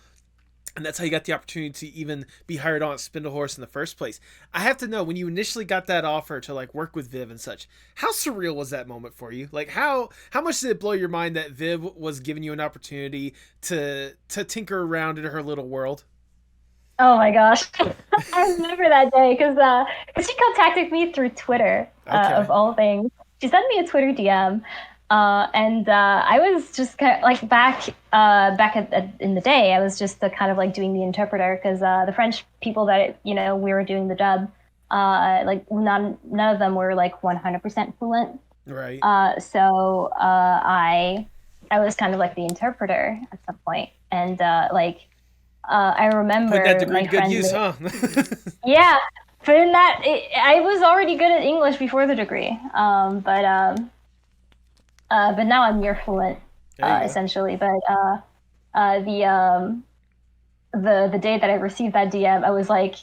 S1: And that's how you got the opportunity to even be hired on at Spindlehorse in the first place. I have to know, when you initially got that offer to like work with Viv and such, how surreal was that moment for you? Like how much did it blow your mind that Viv was giving you an opportunity to tinker around in her little world?
S6: Oh my gosh, I remember that day because she contacted me through Twitter,
S1: Okay.
S6: of all things. She sent me a Twitter DM. And I was just kind of like back in the day, I was just kind of like doing the interpreter because the French people that we were doing the dub, like none of them were like 100% fluent.
S1: Right.
S6: So I was kind of like the interpreter at some point, and I remember
S1: Put that degree
S6: my
S1: to good
S6: friend
S1: use, huh?
S6: yeah, but in that I was already good at English before the degree, but now I'm near fluent, essentially. But the day that I received that DM, I was like,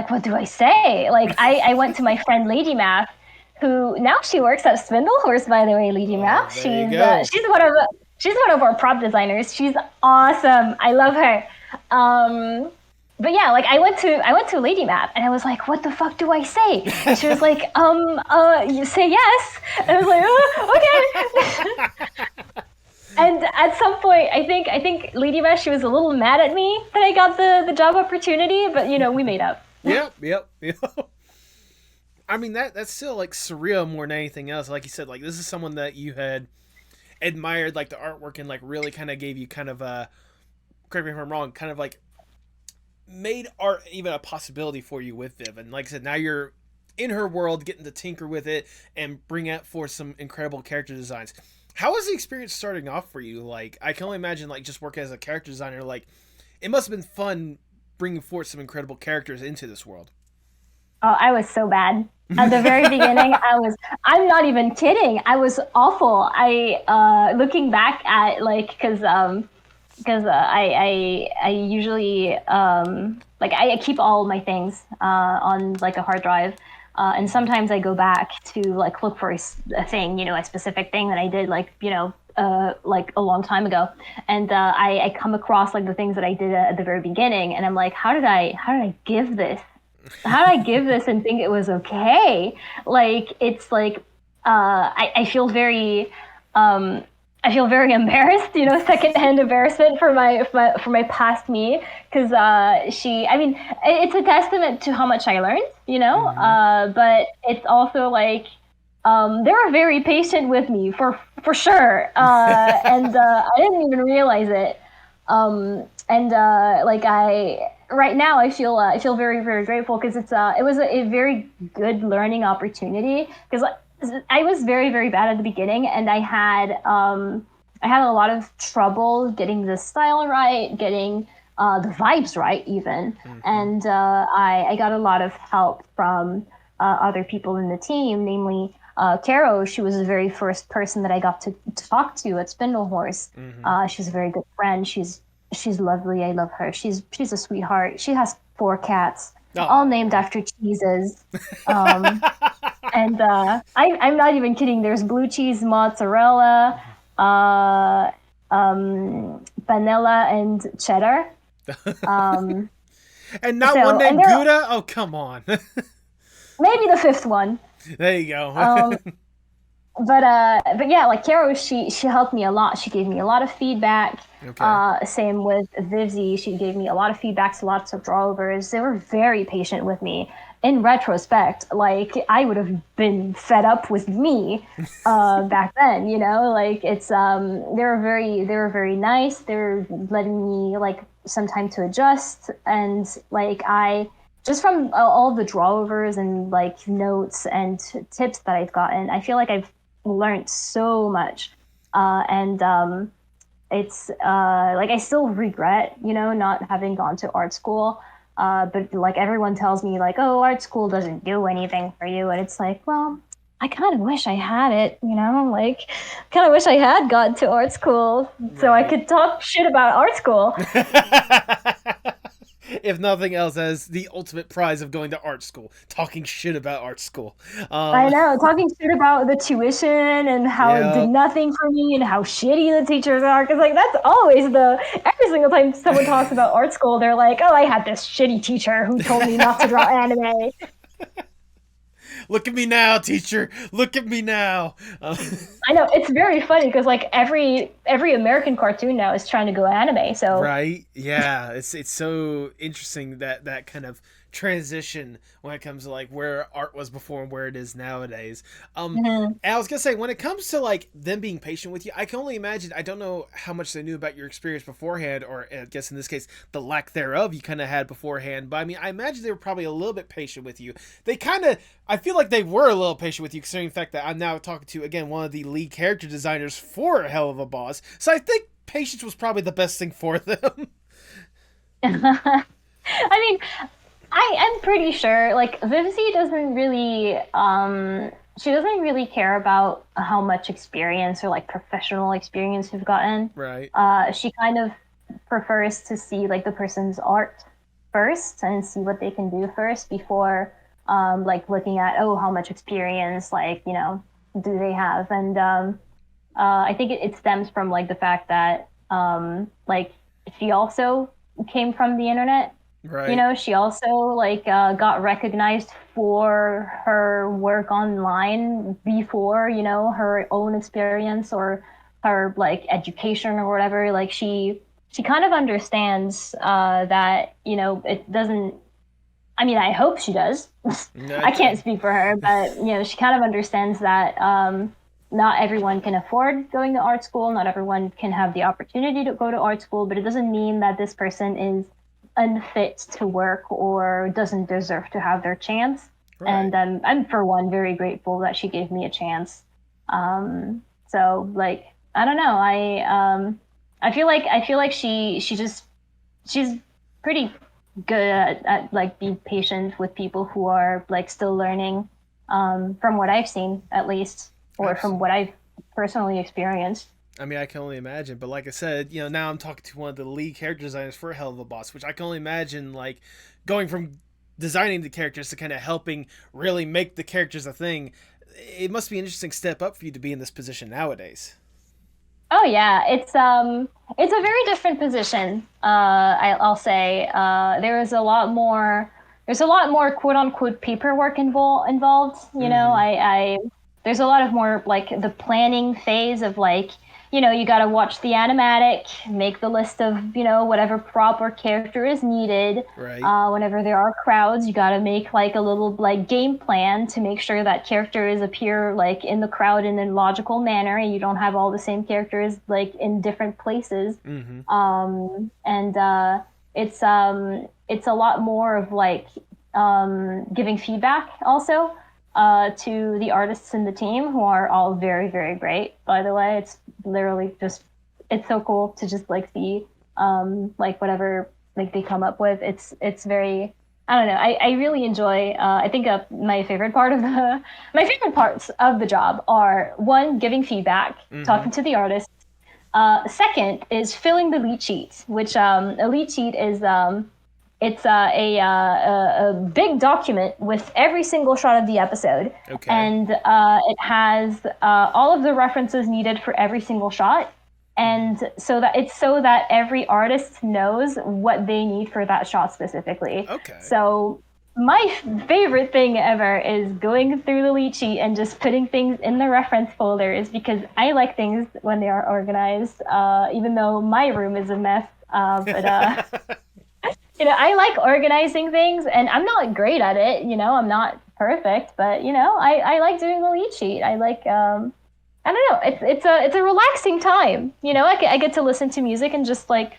S6: what do I say? Like, I went to my friend Lady Math, who now she works at Spindlehorse, by the way. Lady Math,
S1: there you go.
S6: she's one of our prop designers. She's awesome. I love her. But yeah, like I went to Lady Map and I was like, what the fuck do I say? And she was like, you say yes. And I was like, okay. And at some point, I think Lady Map, she was a little mad at me that I got the job opportunity, but we made up.
S1: Yep. I mean, that's still like surreal more than anything else. Like you said, like this is someone that you had admired, like the artwork, and like really kind of gave you kind of correct me if I'm wrong, kind of like made art even a possibility for you with Viv. And like I said, now you're in her world, getting to tinker with it and bring out for some incredible character designs. How was the experience starting off for you? Like, I can only imagine, like, just working as a character designer, like, it must have been fun bringing forth some incredible characters into this world.
S6: Oh, I was so bad. At the very beginning, I'm not even kidding. I was awful. Looking back at, like, because I usually like I keep all my things on like a hard drive, and sometimes I go back to like look for a thing, a specific thing that I did like like a long time ago, and I come across like the things that I did at the very beginning, and I'm like, how did I give this? How did I give this and think it was okay? Like it's like I feel very embarrassed, secondhand embarrassment for my past me, because it's a testament to how much I learned, but it's also like they were very patient with me for sure, and I didn't even realize it, right now I feel very, very grateful because it was a very good learning opportunity, because I was very, very bad at the beginning, and I had a lot of trouble getting the style right, getting the vibes right even, and I got a lot of help from other people in the team, namely Caro. She was the very first person that I got to talk to at Spindlehorse. She's a very good friend. She's lovely. I love her. She's a sweetheart. She has 4 cats, all named after cheeses. And I'm not even kidding. There's blue cheese, mozzarella, panella, and cheddar.
S1: And not one named Gouda? Oh, come on.
S6: Maybe the 5th one.
S1: There you go.
S6: But yeah, like Caro, she helped me a lot. She gave me a lot of feedback.
S1: Okay.
S6: Same with Vivzy. She gave me a lot of feedbacks, lots of drawovers. They were very patient with me. In retrospect, like I would have been fed up with me back then, like it's they were very nice. They were letting me like some time to adjust, and like I just from all the drawovers and like notes and tips that I've gotten, I feel like I've learned so much, and it's like I still regret not having gone to art school, but like everyone tells me like, oh, art school doesn't do anything for you, and it's like, well, I kind of wish I had it, like, kind of wish I had gone to art school so I
S1: Right.
S6: could talk shit about art school.
S1: If nothing else, as the ultimate prize of going to art school, talking shit about art school.
S6: I know, talking shit about the tuition and how it did
S1: Yep.
S6: nothing for me and how shitty the teachers are. Because, like, that's always every single time someone talks about art school, they're like, oh, I had this shitty teacher who told me not to draw anime.
S1: Look at me now, teacher. Look at me now.
S6: I know, it's very funny because, like, every American cartoon now is trying to go anime, so.
S1: Right? Yeah, it's so interesting that kind of transition when it comes to like where art was before and where it is nowadays. And I was gonna say, when it comes to like them being patient with you, I can only imagine. I don't know how much they knew about your experience beforehand, or I guess in this case the lack thereof you kind of had beforehand. But I mean, I imagine they were probably a little bit patient with you. They kind of, I feel like they were a little patient with you, considering the fact that I'm now talking to, again, one of the lead character designers for Helluva Boss. So I think patience was probably the best thing for them.
S6: I mean, I'm pretty sure, like, Vivzy doesn't really, she doesn't really care about how much experience or, like, professional experience you've gotten.
S1: Right.
S6: She kind of prefers to see, like, the person's art first and see what they can do first before, like, looking at, oh, how much experience, like, do they have? And I think it stems from, like, the fact that, like, she also came from the internet.
S1: Right.
S6: She also like got recognized for her work online before, her own experience or her like education or whatever. Like she kind of understands that, it doesn't. I mean, I hope she does. I can't speak for her, but she kind of understands that not everyone can afford going to art school. Not everyone can have the opportunity to go to art school, but it doesn't mean that this person is unfit to work or doesn't deserve to have their chance.
S1: Right.
S6: And I'm for one very grateful that she gave me a chance. So like I don't know, I feel like she's pretty good at like being patient with people who are like still learning, from what I've seen at least, or from what I've personally experienced.
S1: I mean, I can only imagine. But like I said, now I'm talking to one of the lead character designers for Helluva Boss, which I can only imagine, like, going from designing the characters to kind of helping really make the characters a thing. It must be an interesting step up for you to be in this position nowadays.
S6: Oh yeah, it's a very different position. I'll say there's a lot more quote unquote paperwork involved. I there's a lot of more like the planning phase of like, you got to watch the animatic, make the list of, whatever prop or character is needed.
S1: Right.
S6: Whenever there are crowds, you got to make like a little like game plan to make sure that characters appear like in the crowd in a logical manner, and you don't have all the same characters like in different places. And it's a lot more of like giving feedback also. To the artists in the team, who are all very, very great, by the way. It's literally just, it's so cool to just like see like whatever like they come up with. It's very, I don't know, I really enjoy, I think my favorite parts of the job are, one, giving feedback, talking to the artists. Second is filling the lead sheet, which a lead sheet is it's a big document with every single shot of the episode.
S1: Okay.
S6: And it has all of the references needed for every single shot. And so that every artist knows what they need for that shot specifically.
S1: Okay.
S6: So my favorite thing ever is going through the lead sheet and just putting things in the reference folders, because I like things when they are organized, even though my room is a mess. But I like organizing things, and I'm not great at it. I'm not perfect, but I like doing the lead sheet. I like, I don't know. It's a relaxing time. I get to listen to music and just like,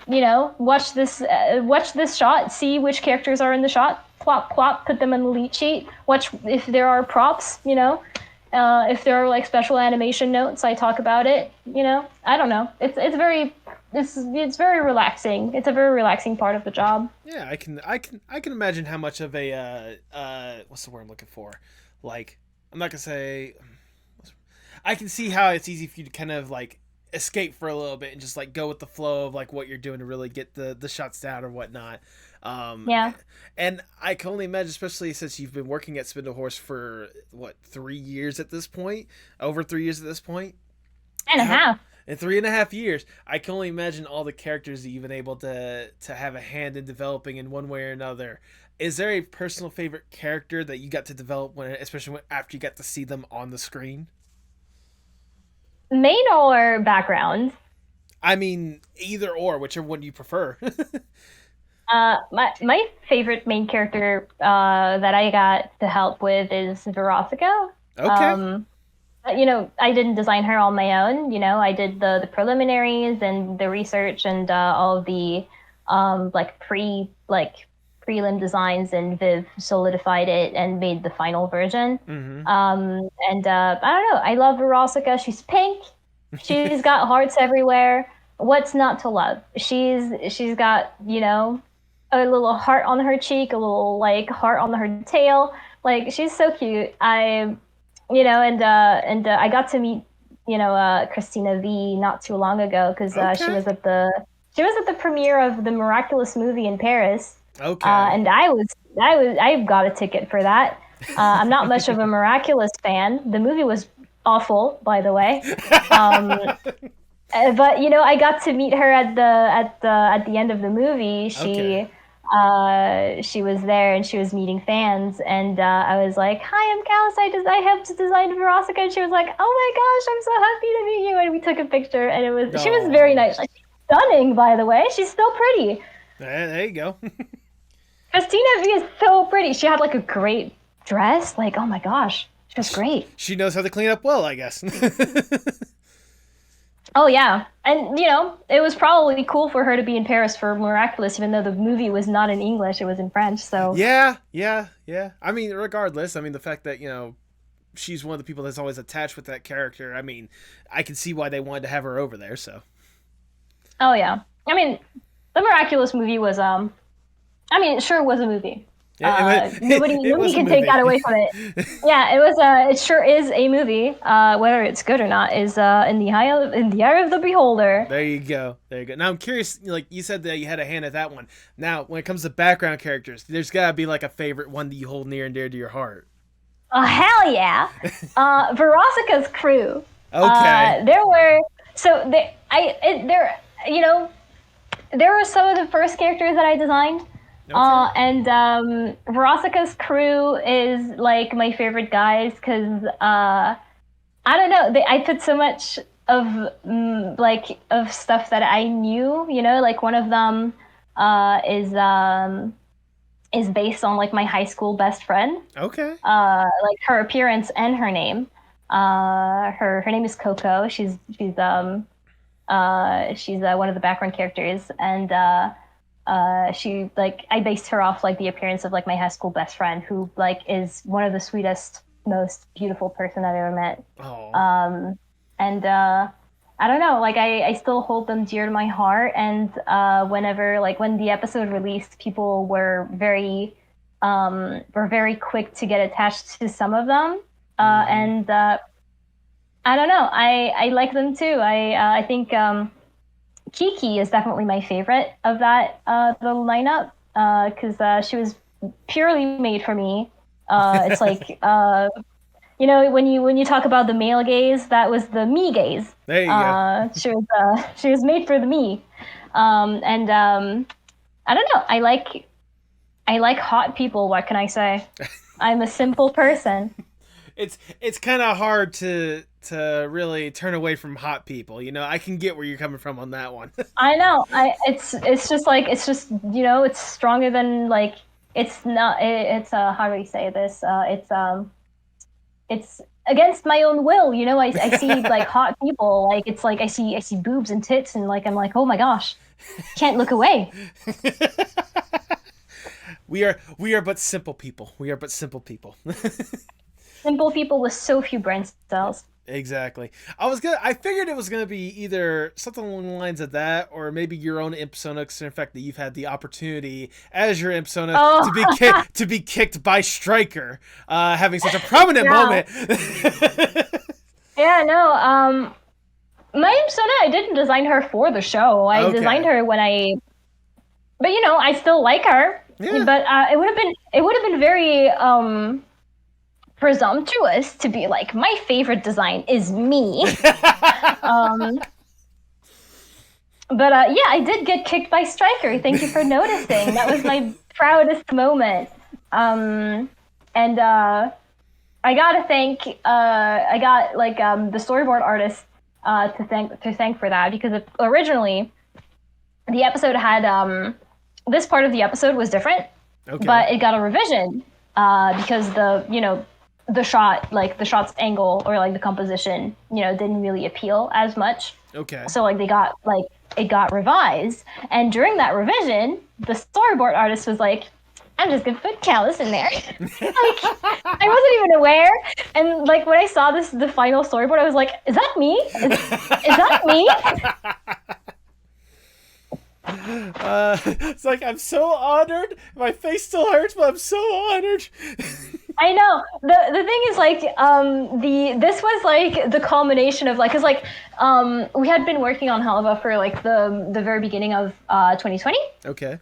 S6: watch this shot, see which characters are in the shot, plop, plop, put them in the lead sheet. Watch if there are props. If there are like special animation notes, I talk about it. I don't know. It's very relaxing. It's a very relaxing part of the job.
S1: Yeah, I can imagine how much of a what's the word I'm looking for? Like I'm not gonna say. I can see how it's easy for you to kind of like escape for a little bit and just like go with the flow of like what you're doing to really get the shots down or whatnot.
S6: Yeah.
S1: And I can only imagine, especially since you've been working at Spindlehorse for what, 3 years at this point, over 3 years at this point,
S6: And a half.
S1: in 3.5 years, I can only imagine all the characters that you've been able to have a hand in developing in one way or another. Is there a personal favorite character that you got to develop especially after you got to see them on the screen?
S6: Main or background?
S1: I mean, either or, whichever one you prefer.
S6: My favorite main character that I got to help with is Verosica.
S1: Okay.
S6: I didn't design her on my own. I did the preliminaries and the research and all of the prelim designs, and Viv solidified it and made the final version.
S1: Mm-hmm.
S6: And I don't know. I love Verosica. She's pink. She's got hearts everywhere. What's not to love? She's got a little heart on her cheek, a little like heart on her tail. Like, she's so cute. I got to meet Christina V not too long ago because she was at the premiere of the Miraculous movie in Paris.
S1: Okay.
S6: And I got a ticket for that. I'm not much of a Miraculous fan. The movie was awful, by the way. But I got to meet her at the end of the movie. She was there and she was meeting fans, and I was like, "Hi, I'm Calis. I helped design Verosica," and she was like, "Oh my gosh, I'm so happy to meet you!" And we took a picture, and she was very nice. Like, stunning, by the way. She's still pretty.
S1: There you go.
S6: Christina V is so pretty. She had like a great dress. Like, oh my gosh, she was great.
S1: She knows how to clean up well, I guess.
S6: Oh yeah, and it was probably cool for her to be in Paris for Miraculous, even though the movie was not in English; it was in French. So
S1: yeah. I mean, regardless, the fact that she's one of the people that's always attached with that character. I mean, I can see why they wanted to have her over there. So.
S6: Oh yeah, the Miraculous movie was it sure was a movie.
S1: Yeah,
S6: nobody can take that away from it. Yeah, it was. It sure is a movie. Whether it's good or not is in the eye of the beholder.
S1: There you go. Now I'm curious. Like you said that you had a hand at that one. Now, when it comes to background characters, there's gotta be like a favorite one that you hold near and dear to your heart.
S6: Oh hell yeah! Verosica's crew.
S1: Okay.
S6: There were some of the first characters that I designed.
S1: Okay.
S6: And Verosica's crew is like my favorite guys because I don't know, I put so much of of stuff that I knew, like one of them is based on like my high school best friend.
S1: Okay.
S6: Like her appearance and her name. Her name is Coco. She's one of the background characters, and she I based her off like the appearance of like my high school best friend, who like is one of the sweetest, most beautiful person I've ever met.
S1: Oh.
S6: And I don't know, like I still hold them dear to my heart. And whenever when the episode released, people were very quick to get attached to some of them. And I don't know, I like them too. I think Kiki is definitely my favorite of that the lineup because she was purely made for me. It's like when you talk about the male gaze, that was the me gaze.
S1: There you go.
S6: She was made for the me, and I don't know. I like hot people. What can I say? I'm a simple person.
S1: It's kind of hard to really turn away from hot people. I can get where you're coming from on that one.
S6: I know. It's just it's stronger than it's not. It's how do we say this? It's against my own will. I see hot people. It's I see boobs and tits, and I'm like, oh my gosh, can't look away.
S1: We are but simple people. We are but simple people.
S6: Simple people with so few brain cells.
S1: Exactly. I figured it was gonna be either something along the lines of that, or maybe your own Imp-Sona, in fact that you've had the opportunity as your Imp-Sona
S6: Oh.
S1: to be kicked by Stryker, having such a prominent
S6: Yeah.
S1: moment.
S6: Yeah, no. My Imp-Sona, I didn't design her for the show. I
S1: Okay.
S6: designed her but I still like her.
S1: Yeah.
S6: But it would have been very presumptuous to be like, my favorite design is me. But yeah, I did get kicked by Stryker. Thank you for noticing. That was my proudest moment. And I gotta thank I got like the storyboard artist to thank for that, because originally the episode had this part of the episode was different,
S1: Okay.
S6: but it got a revision because the shot's angle, or like the composition, didn't really appeal as much.
S1: Okay.
S6: So like it got revised, and during that revision, the storyboard artist was like, I'm just gonna put Calis in there. Like, I wasn't even aware, and like when I saw the final storyboard, I was like, is that me? Is that me?
S1: It's like, I'm so honored. My face still hurts, but I'm so honored.
S6: I know. The thing is, like, this was like the culmination of like, cause like we had been working on Helluva for like the very beginning of 2020.
S1: Okay.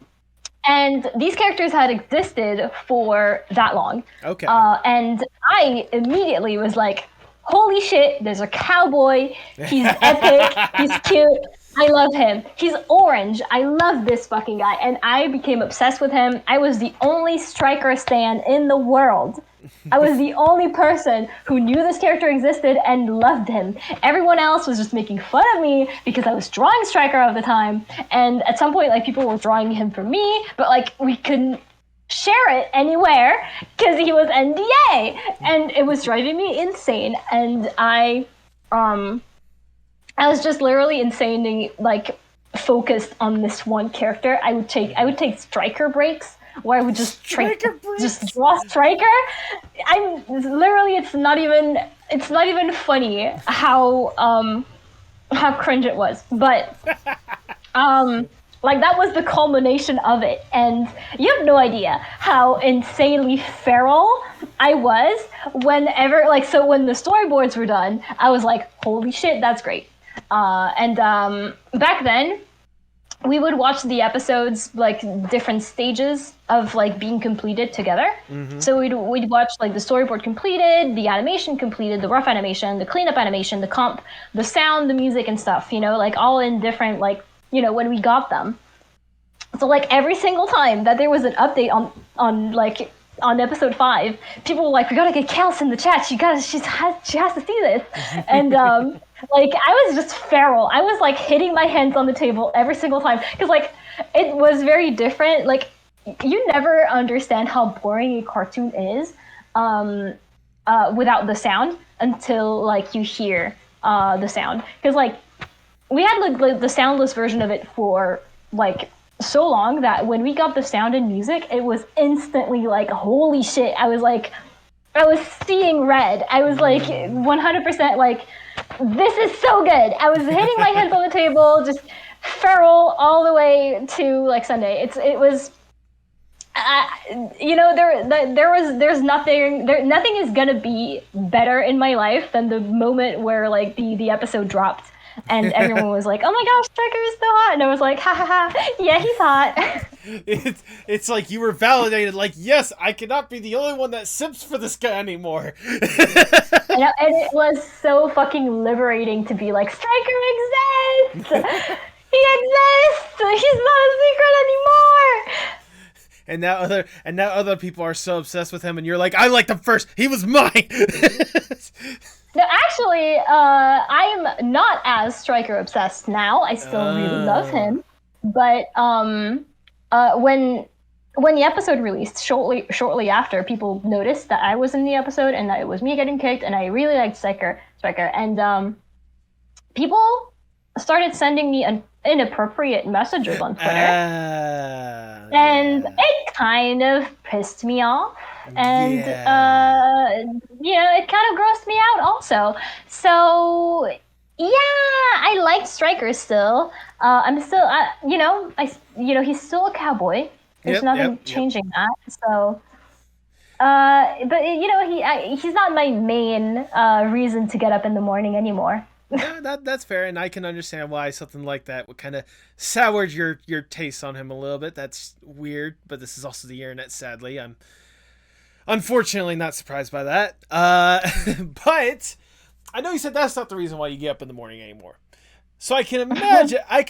S6: And these characters had existed for that long.
S1: Okay.
S6: And I immediately was like, holy shit, there's a cowboy. He's epic. He's cute. I love him. He's orange. I love this fucking guy. And I became obsessed with him. I was the only Stryker stan in the world. I was the only person who knew this character existed and loved him. Everyone else was just making fun of me because I was drawing Stryker all the time. And at some point, like, people were drawing him for me, but like we couldn't share it anywhere because he was NDA. And it was driving me insane. And I was just literally insanely like focused on this one character. I would take Stryker breaks where I would just just draw Stryker. It's not even funny how cringe it was. But like that was the culmination of it, and you have no idea how insanely feral I was whenever when the storyboards were done. I was like, holy shit, that's great. And back then, we would watch the episodes like different stages of like being completed together. Mm-hmm. So we'd watch like the storyboard completed, the animation completed, the rough animation, the cleanup animation, the comp, the sound, the music and stuff, like all in different when we got them. So like every single time that there was an update on episode 5, people were like, we gotta get Calis in the chat. She has to see this. And like I was just feral. I was like hitting my hands on the table every single time because like it was very different. Like you never understand how boring a cartoon is without the sound until like you hear the sound. Because like we had like the soundless version of it for like so long that when we got the sound and music, it was instantly like, holy shit. I was seeing red. I was like 100% like, this is so good. I was hitting my hands on the table, just feral all the way to like Sunday. Nothing is gonna be better in my life than the moment where like the episode dropped and everyone was like, oh my gosh, Stryker is so hot, and I was like, ha ha ha, yeah, he's hot.
S1: It's like you were validated, like, yes, I cannot be the only one that simps for this guy anymore.
S6: And it was so fucking liberating to be like, Stryker exists! He exists! He's not a secret anymore!
S1: And now other people are so obsessed with him, and you're like, I liked him first. He was mine.
S6: No, actually, I am not as Stryker obsessed now. I still really love him, but when the episode released, shortly after, people noticed that I was in the episode and that it was me getting kicked, and I really liked Stryker, and people started sending me inappropriate messages on Twitter. And it kind of pissed me off and
S1: Yeah.
S6: it kind of grossed me out also. So yeah, I like Striker still. I'm still, he's still a cowboy. There's nothing changing that. So, but he's not my main reason to get up in the morning anymore.
S1: No, that's fair, and I can understand why something like that would kind of soured your taste on him a little bit. That's weird, but this is also the internet. Sadly, I'm unfortunately not surprised by that. But I know you said that's not the reason why you get up in the morning anymore. So I can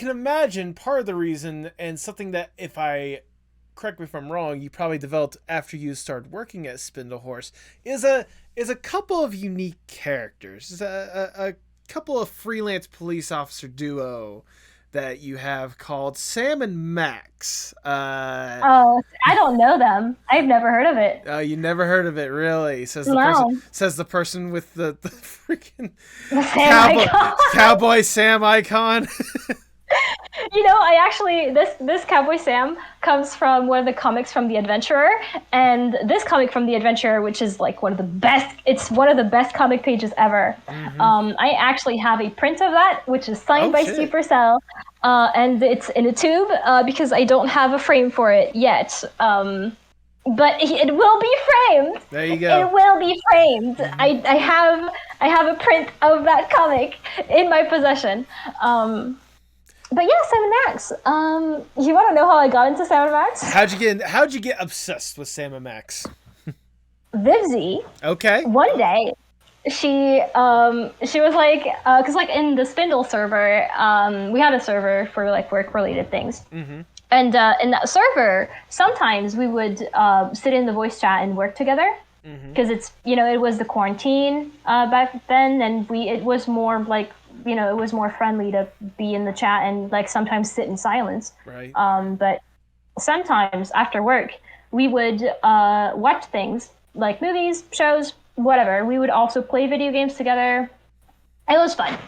S1: imagine part of the reason, and something that, if I correct me if I'm wrong, you probably developed after you started working at Spindlehorse, is a couple of unique characters. A couple of freelance police officer duo that you have called Sam and Max.
S6: Oh, I don't know them. I've never heard of it.
S1: Oh, you never heard of it, really? Says the person with the freaking cowboy Sam icon.
S6: I actually this Cowboy Sam comes from one of the comics from The Adventurer, and this comic from The Adventurer, which is like one of the best comic pages ever. I actually have a print of that, which is signed by Supercell, and it's in a tube because I don't have a frame for it yet. But it will be framed.
S1: There you go.
S6: It will be framed. I have a print of that comic in my possession. But yeah, Sam and Max. You want to know how I got into Sam and Max?
S1: How'd you get obsessed with Sam and Max?
S6: Vivzy.
S1: Okay.
S6: One day, she was like, because like in the Spindle server, we had a server for like work related things. And in that server, sometimes we would sit in the voice chat and work together. Because it's it was the quarantine back then, and it was more like it was more friendly to be in the chat and like sometimes sit in silence.
S1: Right.
S6: But sometimes after work, we would watch things like movies, shows, whatever. We would also play video games together. It was fun.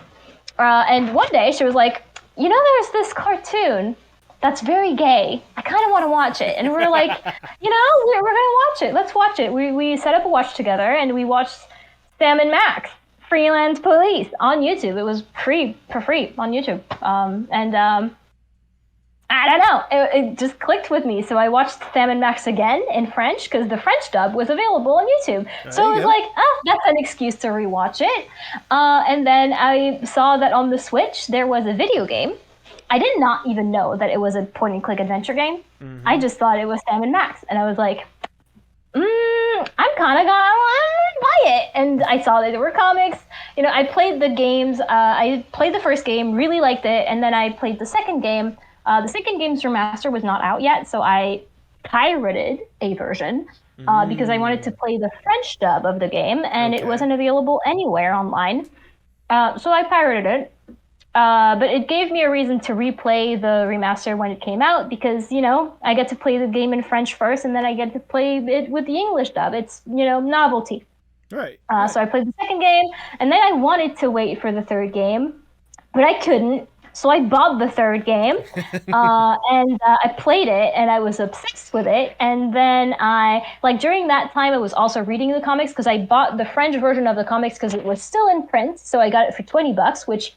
S6: And one day she was like, there's this cartoon that's very gay. I kind of want to watch it. And we're like, we're going to watch it. Let's watch it. We set up a watch together, and we watched Sam and Max, Freelance Police, on YouTube. It was for free on YouTube. I don't know. It just clicked with me. So I watched Sam and Max again in French, because the French dub was available on YouTube. So I was like, that's an excuse to rewatch it. And then I saw that on the Switch, there was a video game. I did not even know that it was a point-and-click adventure game. I just thought it was Sam and Max. And I was like, I'm kind of gonna buy it. And I saw that there were comics. I played the games. I played the first game, really liked it. And then I played the second game. The second game's remaster was not out yet, so I pirated a version because I wanted to play the French dub of the game, and it wasn't available anywhere online. So I pirated it. But it gave me a reason to replay the remaster when it came out, because, I get to play the game in French first, and then I get to play it with the English dub. It's, novelty.
S1: Right.
S6: So I played the second game, and then I wanted to wait for the third game, but I couldn't. So I bought the third game, and I played it, and I was obsessed with it. And then during that time, I was also reading the comics, because I bought the French version of the comics because it was still in print. So I got it for $20, which,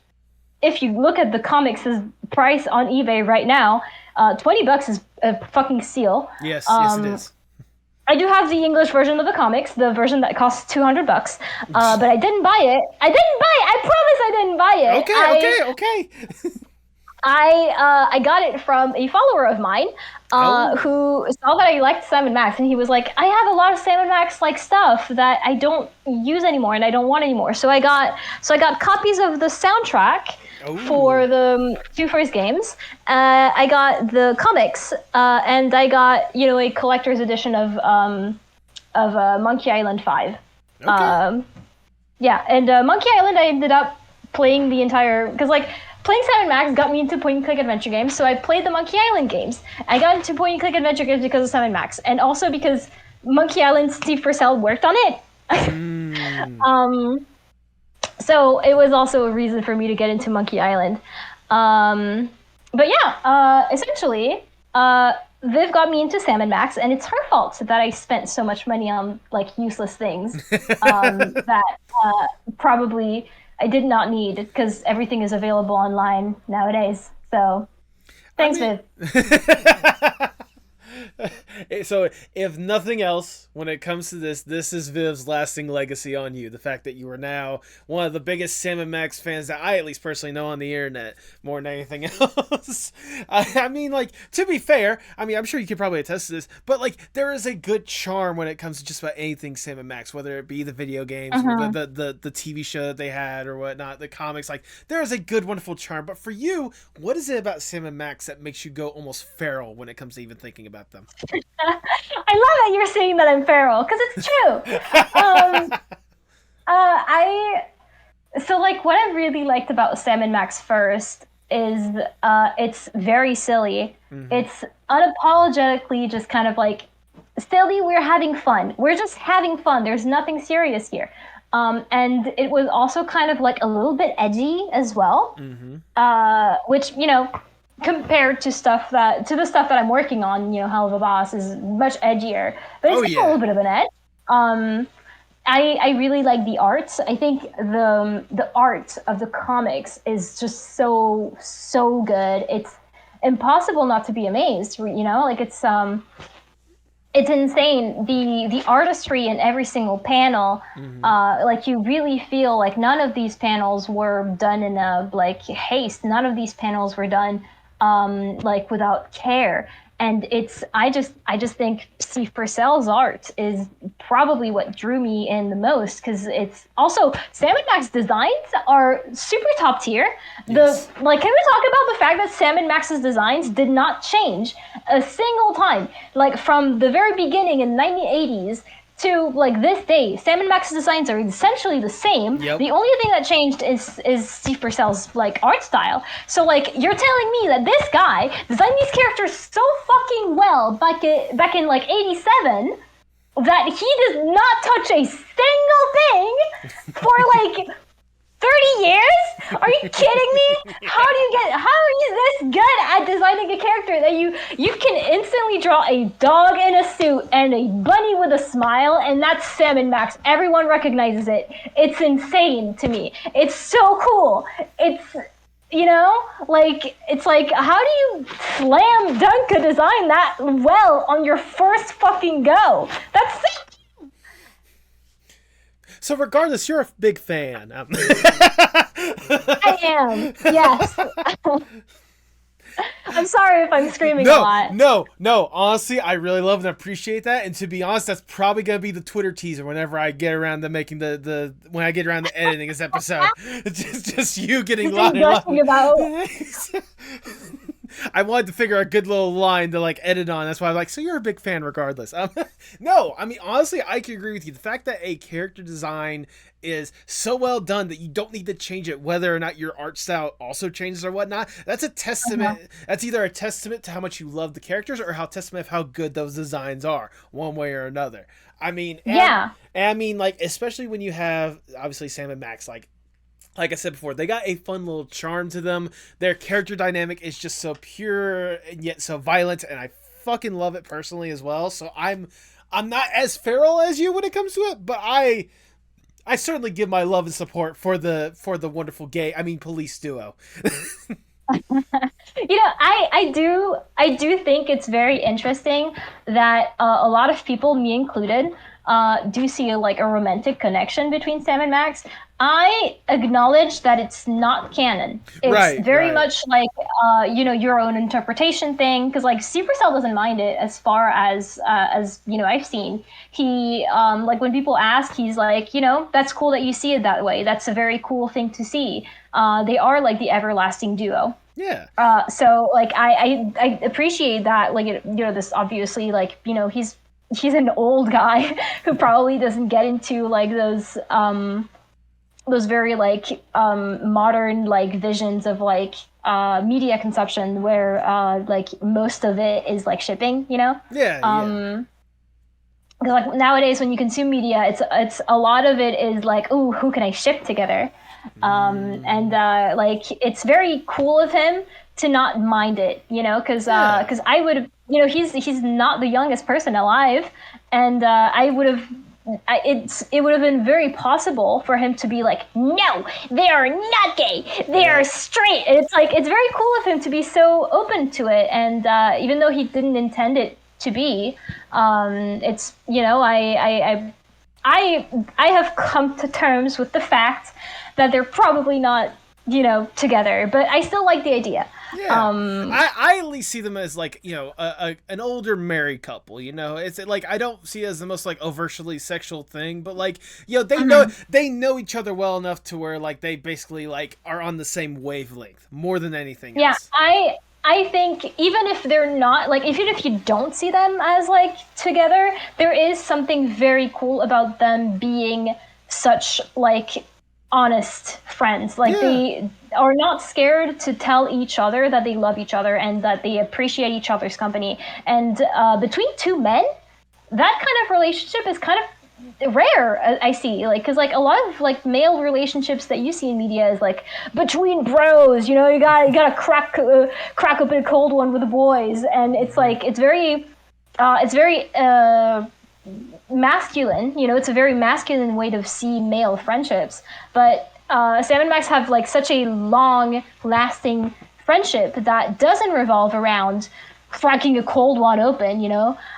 S6: if you look at the comics' price on eBay right now, $20 is a fucking steal.
S1: Yes, yes, it is.
S6: I do have the English version of the comics, the version that costs $200, but I didn't buy it. I promise I didn't buy it.
S1: Okay.
S6: I got it from a follower of mine who saw that I liked Sam and Max, and he was like, I have a lot of Sam and Max like stuff that I don't use anymore and I don't want anymore. So I got copies of the soundtrack for the two first games. I got the comics, and I got a collector's edition of Monkey Island 5.
S1: Okay.
S6: Monkey Island I ended up playing the entire, because playing Sam and Max got me into point-and-click adventure games, so I played the Monkey Island games. I got into point-and-click adventure games because of Sam and Max, and also because Monkey Island, Steve Purcell worked on it. So it was also a reason for me to get into Monkey Island. Essentially, Viv got me into Sam and Max, and it's her fault that I spent so much money on like useless things that probably I did not need because everything is available online nowadays. So thanks, Viv.
S1: So, if nothing else, when it comes to this is Viv's lasting legacy on you. The fact that you are now one of the biggest Sam & Max fans that I at least personally know on the internet, more than anything else. I mean, like, to be fair, I mean, I'm sure you could probably attest to this, but, like, there is a good charm when it comes to just about anything Sam & Max, whether it be the video games, or the TV show that they had, or whatnot, the comics. Like, there is a good, wonderful charm. But for you, what is it about Sam & Max that makes you go almost feral when it comes to even thinking about them?
S6: I love that you're saying that I'm feral because it's true. So like what I really liked about Sam and Max first is it's very silly. It's unapologetically just kind of like silly. We're having fun. We're just having fun. There's nothing serious here. And it was also kind of like a little bit edgy as well, which, you know, compared to the stuff that I'm working on, you know, Helluva Boss is much edgier, but it's a little bit of an edge. I really like the art. I think the art of the comics is just so good. It's impossible not to be amazed. You know, like it's insane. The artistry in every single panel. Like you really feel like none of these panels were done in a like haste. None of these panels were done like without care. And I just think Steve Purcell's art is probably what drew me in the most, because it's also Sam and Max designs are super top tier. Yes. Like, can we talk about the fact that Sam and Max's designs did not change a single time, like from the very beginning in 1980s to like this day? Sam and Max's designs are essentially the same. Yep. The only thing that changed is Steve Purcell's like art style. So like you're telling me that this guy designed these characters so fucking well back in like 87 that he does not touch a single thing for like 30 years? Are you kidding me? How are you this good at designing a character that you can instantly draw a dog in a suit and a bunny with a smile, and that's Sam and Max. Everyone recognizes it. It's insane to me. It's so cool. It's, you know, like, it's like, how do you slam dunk a design that well on your first fucking go? That's sick.
S1: So regardless, you're a big fan.
S6: I am, yes. I'm sorry if I'm screaming a lot.
S1: No. Honestly, I really love and appreciate that. And to be honest, that's probably going to be the Twitter teaser whenever I get around to making when I get around to editing this episode. It's just you getting loud and loud. I wanted to figure out a good little line to like edit on. That's why I'm like, so you're a big fan regardless. No, I mean, honestly, I can agree with you. The fact that a character design is so well done that you don't need to change it, whether or not your art style also changes or whatnot, that's a testament. That's either a testament to how much you love the characters or how testament of how good those designs are, one way or another. I mean, and I mean, like, especially when you have obviously Sam and Max, like I said before, they got a fun little charm to them. Their character dynamic is just so pure and yet so violent, and I fucking love it personally as well. So I'm not as feral as you when it comes to it, but I certainly give my love and support for the wonderful police duo.
S6: You know, I do think it's very interesting that a lot of people, me included, do see a romantic connection between Sam and Max. I acknowledge that it's not canon. It's very much like, your own interpretation thing. Because like Supercell doesn't mind it as far as I've seen. He, when people ask, he's like, that's cool that you see it that way. That's a very cool thing to see. They are like the everlasting duo.
S1: Yeah.
S6: So like, I appreciate that. Like, this obviously he's an old guy who probably doesn't get into like those very modern visions of media consumption where most of it is shipping, because nowadays when you consume media, it's a lot of it is ooh, who can I ship together, it's very cool of him to not mind it, because I he's not the youngest person alive, and it would have been very possible for him to be like, no, they are not gay, they are straight. And it's like, it's very cool of him to be so open to it, and even though he didn't intend it to be, it's I have come to terms with the fact that they're probably not together, but I still like the idea.
S1: Yeah. I at least see them as like, an older married couple, it's like, I don't see it as the most like overtly sexual thing, but like, they know each other well enough to where like they basically like are on the same wavelength more than anything else.
S6: I think even if they're not, like, even if you don't see them as like together, there is something very cool about them being such like honest friends. Like, they are not scared to tell each other that they love each other and that they appreciate each other's company. And between two men, that kind of relationship is kind of rare, I see. Like, because like a lot of like male relationships that you see in media is like between bros, you gotta crack open a cold one with the boys, and it's like it's very masculine. It's a very masculine way to see male friendships. But Sam and Max have like such a long-lasting friendship that doesn't revolve around cracking a cold one open.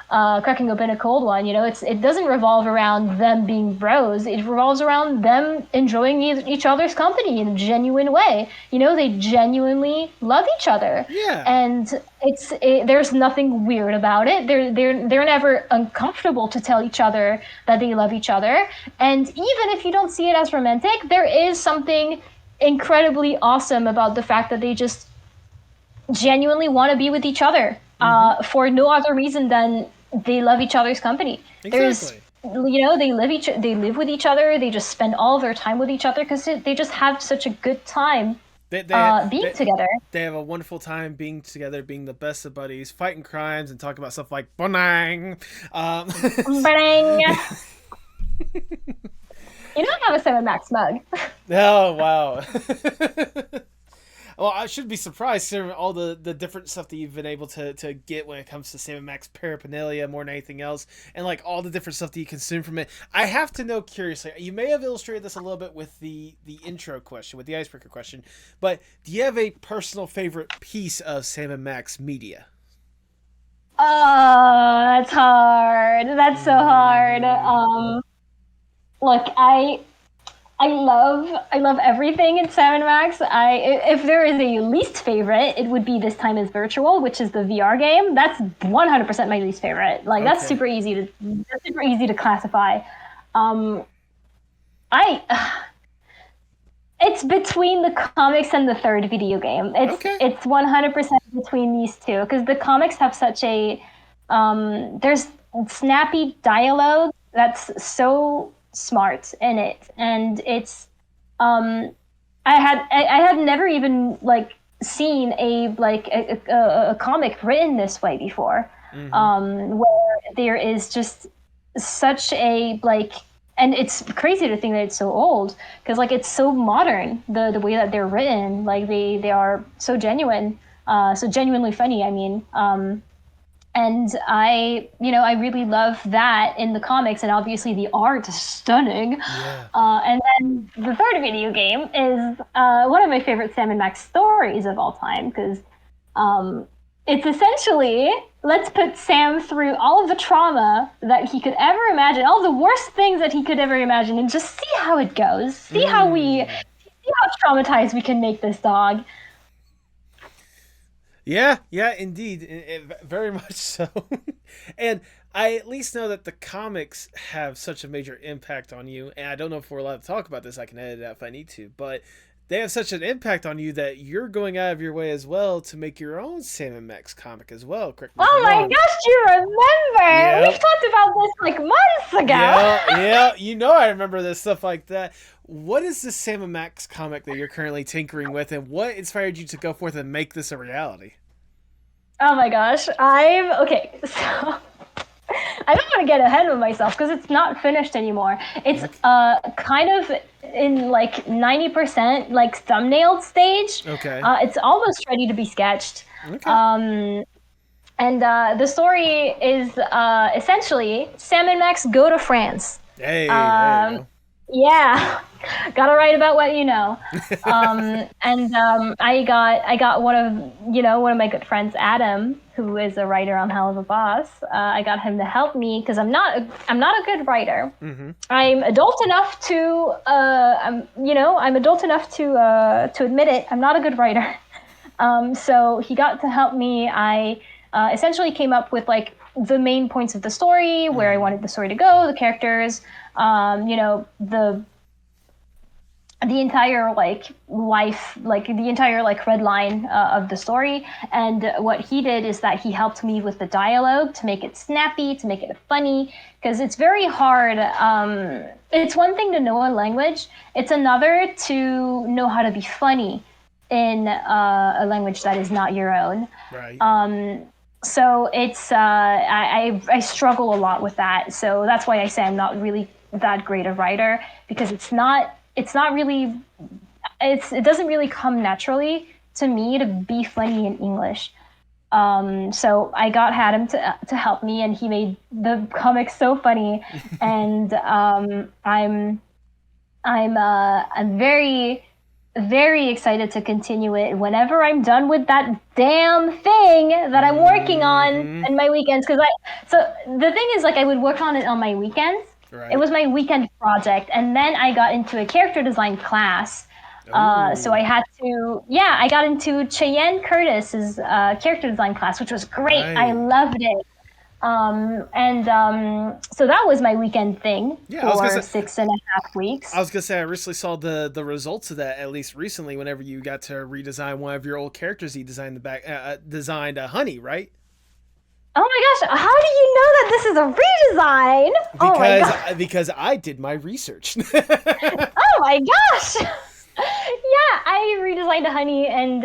S6: Cracking open a cold one. It doesn't revolve around them being bros. It revolves around them enjoying each other's company in a genuine way. They genuinely love each other.
S1: Yeah.
S6: And there's nothing weird about it. They're never uncomfortable to tell each other that they love each other. And even if you don't see it as romantic, there is something incredibly awesome about the fact that they just genuinely want to be with each other for no other reason than they love each other's company.
S1: Exactly.
S6: They live with each other. They just spend all of their time with each other because they just have such a good time being together.
S1: They have a wonderful time being together, being the best of buddies, fighting crimes, and talking about stuff like bonang.
S6: Bonang. I have a 7 Max mug.
S1: Oh, wow. Well, I should be surprised considering all the different stuff that you've been able to get when it comes to Sam & Max paraphernalia more than anything else, and like all the different stuff that you consume from it. I have to know, curiously, you may have illustrated this a little bit with the intro question, with the icebreaker question, but do you have a personal favorite piece of Sam & Max media?
S6: Oh, that's hard. That's so hard. Look, I love everything in Sam & Max. If there is a least favorite, it would be This Time Is Virtual, which is the VR game. That's 100% my least favorite. Like, that's super easy to classify. It's between the comics and the third video game. It's 100% between these two, because the comics have such a there's snappy dialogue that's so smart in it, and it's I had never even like seen a comic written this way before, where there is just such a like, and it's crazy to think that it's so old, because like it's so modern, the way that they're written. Like they are so genuine, so genuinely funny, I mean. And I really love that in the comics, and obviously the art is stunning.
S1: Yeah.
S6: And then the third video game is one of my favorite Sam & Max stories of all time, because it's essentially, let's put Sam through all of the trauma that he could ever imagine, all the worst things that he could ever imagine, and just see how it goes. See how traumatized we can make this dog.
S1: Yeah, indeed. Very much so. And I at least know that the comics have such a major impact on you, and I don't know if we're allowed to talk about this, I can edit it out if I need to, but they have such an impact on you that you're going out of your way as well to make your own Sam & Max comic as well. Correct me if I'm
S6: Oh my
S1: wrong.
S6: gosh, you remember?
S1: Yep.
S6: We've talked about this like months ago.
S1: Yeah, I remember this stuff like that. What is the Sam & Max comic that you're currently tinkering with, and what inspired you to go forth and make this a reality?
S6: Oh my gosh, so I don't want to get ahead of myself because it's not finished anymore. It's kind of in like 90% like thumbnailed stage.
S1: Okay.
S6: It's almost ready to be sketched.
S1: Okay.
S6: And the story is essentially Sam and Max go to France.
S1: Hey, there you go.
S6: Yeah, gotta write about what you know. I got one of my good friends, Adam, who is a writer on Helluva Boss. I got him to help me because I'm not a good writer.
S1: Mm-hmm.
S6: I'm adult enough to admit it. I'm not a good writer. So he got to help me. I essentially came up with like the main points of the story, where I wanted the story to go, the characters, the entire red line of the story. And what he did is that he helped me with the dialogue to make it snappy, to make it funny, because it's very hard. It's one thing to know a language, it's another to know how to be funny in a language that is not your own.
S1: Right.
S6: So it's I struggle a lot with that. So that's why I say I'm not really that great a writer, because it doesn't really come naturally to me to be funny in English. So I got Adam to help me, and he made the comic so funny. And I'm very, very excited to continue it whenever I'm done with that damn thing that I'm working on in my weekends. So the thing is, like, I would work on it on my weekends. Right. It was my weekend project, and then I got into a character design class. So I got into Cheyenne Curtis's character design class, which was great. Right. I loved it. So that was my weekend thing for 6.5 weeks.
S1: I was gonna say, I recently saw the results of that, at least recently, whenever you got to redesign one of your old characters. You designed designed Honey, right?
S6: Oh my gosh, how do you know that this is a redesign?
S1: Because I did my research.
S6: Oh my gosh. Yeah, I redesigned a Honey, and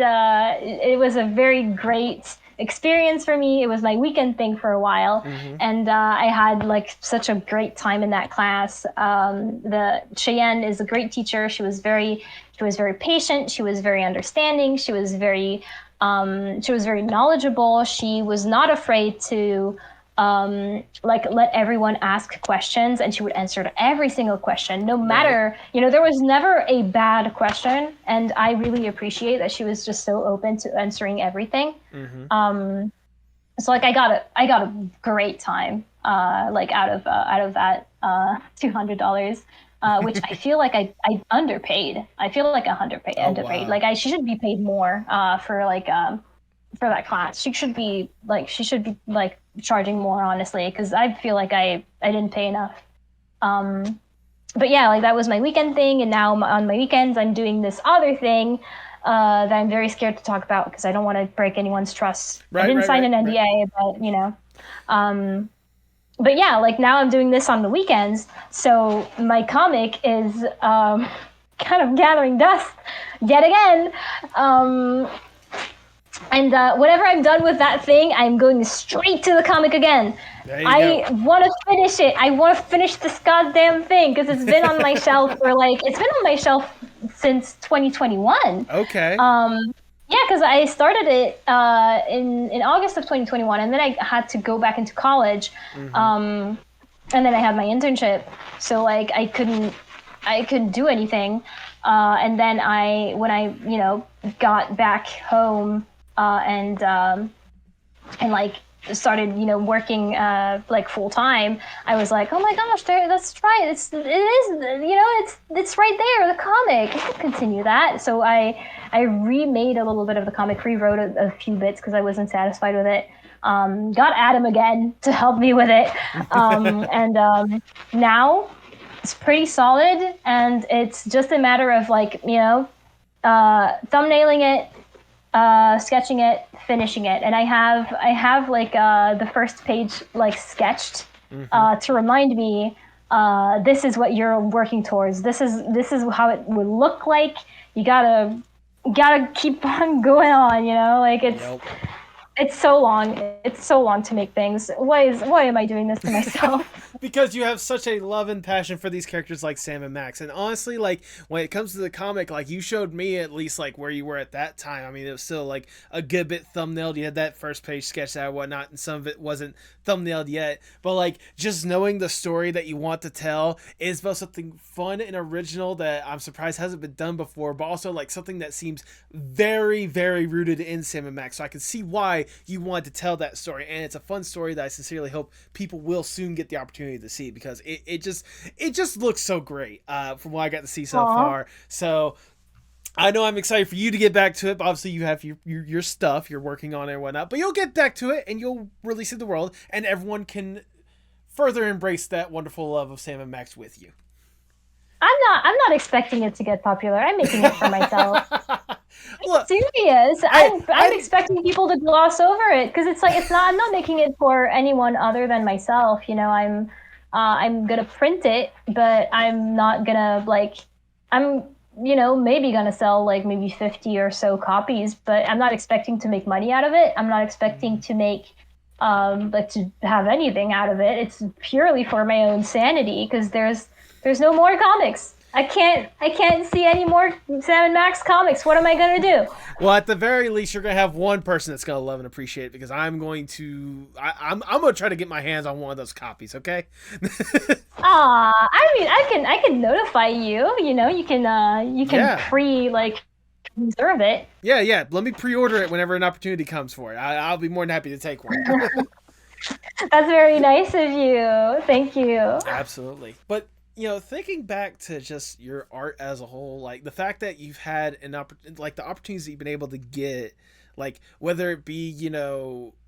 S6: it was a very great experience for me. It was my weekend thing for a while, and I had like such a great time in that class. The Cheyenne is a great teacher. She was very patient. She was very understanding. She was very knowledgeable. She was not afraid to let everyone ask questions, and she would answer to every single question, no matter, there was never a bad question. And I really appreciate that she was just so open to answering everything. So like I got a great time, out of that $200, which I feel like I underpaid. I feel like underpaid. Wow. Like she should be paid more for that class. She should be charging more, honestly, because I feel like I didn't pay enough. But yeah, like that was my weekend thing, and now on my weekends I'm doing this other thing that I'm very scared to talk about because I don't want to break anyone's trust. I didn't sign an NDA, but but yeah, like now I'm doing this on the weekends, so my comic is kind of gathering dust yet again. And whenever I'm done with that thing, I'm going straight to the comic again. I want to finish it. I want to finish this goddamn thing because it's been on my shelf since 2021. Okay. Yeah, because I started it in August of 2021, and then I had to go back into college, and then I had my internship, so like I couldn't do anything, and then when I got back home and like started working like full time, I was like, oh my gosh, let's try it. It's right there, the comic. I can continue that. So I remade a little bit of the comic, rewrote a few bits because I wasn't satisfied with it. Got Adam again to help me with it, and now it's pretty solid, and it's just a matter of like thumbnailing it, sketching it, finishing it, and I have like the first page like sketched to remind me this is what you're working towards. This is how it would look like. You gotta keep on going on, like it's It's so long. It's so long to make things. Why am I doing this to myself?
S1: Because you have such a love and passion for these characters like Sam and Max. And honestly, like when it comes to the comic, like you showed me at least like where you were at that time. I mean, it was still like a good bit thumbnailed. You had that first page sketched out and whatnot, and some of it wasn't thumbnailed yet. But like just knowing the story that you want to tell is both something fun and original that I'm surprised hasn't been done before, but also like something that seems very, very rooted in Sam and Max. So I can see why you wanted to tell that story, and it's a fun story that I sincerely hope people will soon get the opportunity to see, because it just looks so great from what I got to see so far. So I know I'm excited for you to get back to it, but obviously you have your stuff you're working on and whatnot, but you'll get back to it and you'll release it to the world, and everyone can further embrace that wonderful love of Sam and Max with you.
S6: I'm not expecting it to get popular. I'm making it for myself.
S1: Look,
S6: Serious. I'm expecting people to gloss over it, because it's like I'm not making it for anyone other than myself. You know, I'm gonna print it, but I'm not gonna I'm maybe gonna sell like maybe 50 or so copies, but I'm not expecting to make money out of it. I'm not expecting to make to have anything out of it. It's purely for my own sanity, because there's no more comics. I can't see any more Sam and Max comics. What am I gonna do?
S1: Well, at the very least, you're gonna have one person that's gonna love and appreciate it, because I'm going to try to get my hands on one of those copies. Okay.
S6: I mean, I can notify you. You know, you can reserve it.
S1: Yeah. Let me pre-order it whenever an opportunity comes for it. I'll be more than happy to take one.
S6: That's very nice of you. Thank you.
S1: Absolutely. But thinking back to just your art as a whole, like the fact that you've had the opportunities that you've been able to get, like whether it be,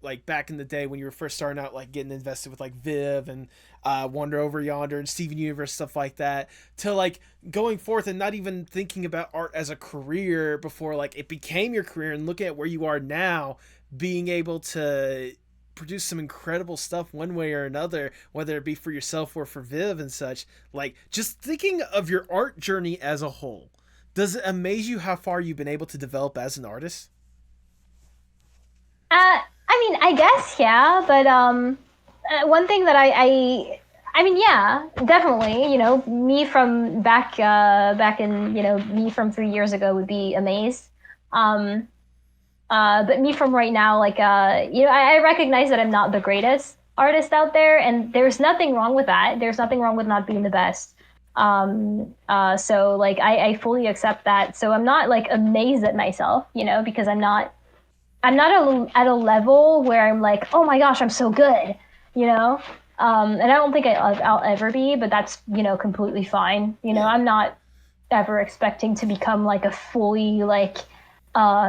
S1: like back in the day when you were first starting out, like getting invested with like Viv and Wander Over Yonder and Steven Universe, stuff like that, to like going forth and not even thinking about art as a career before like it became your career, and looking at where you are now, being able to produce some incredible stuff one way or another, whether it be for yourself or for Viv and such. Like just thinking of your art journey as a whole, does it amaze you how far you've been able to develop as an artist?
S6: I mean, I guess, yeah, but one thing that I mean, yeah, definitely, me from back in, me from 3 years ago would be amazed. But me from right now, I recognize that I'm not the greatest artist out there, and there's nothing wrong with that. There's nothing wrong with not being the best. So like I fully accept that. So I'm not like amazed at myself, because I'm not at a level where I'm like, oh my gosh, I'm so good, and I don't think I'll ever be, but that's completely fine. I'm not ever expecting to become like a fully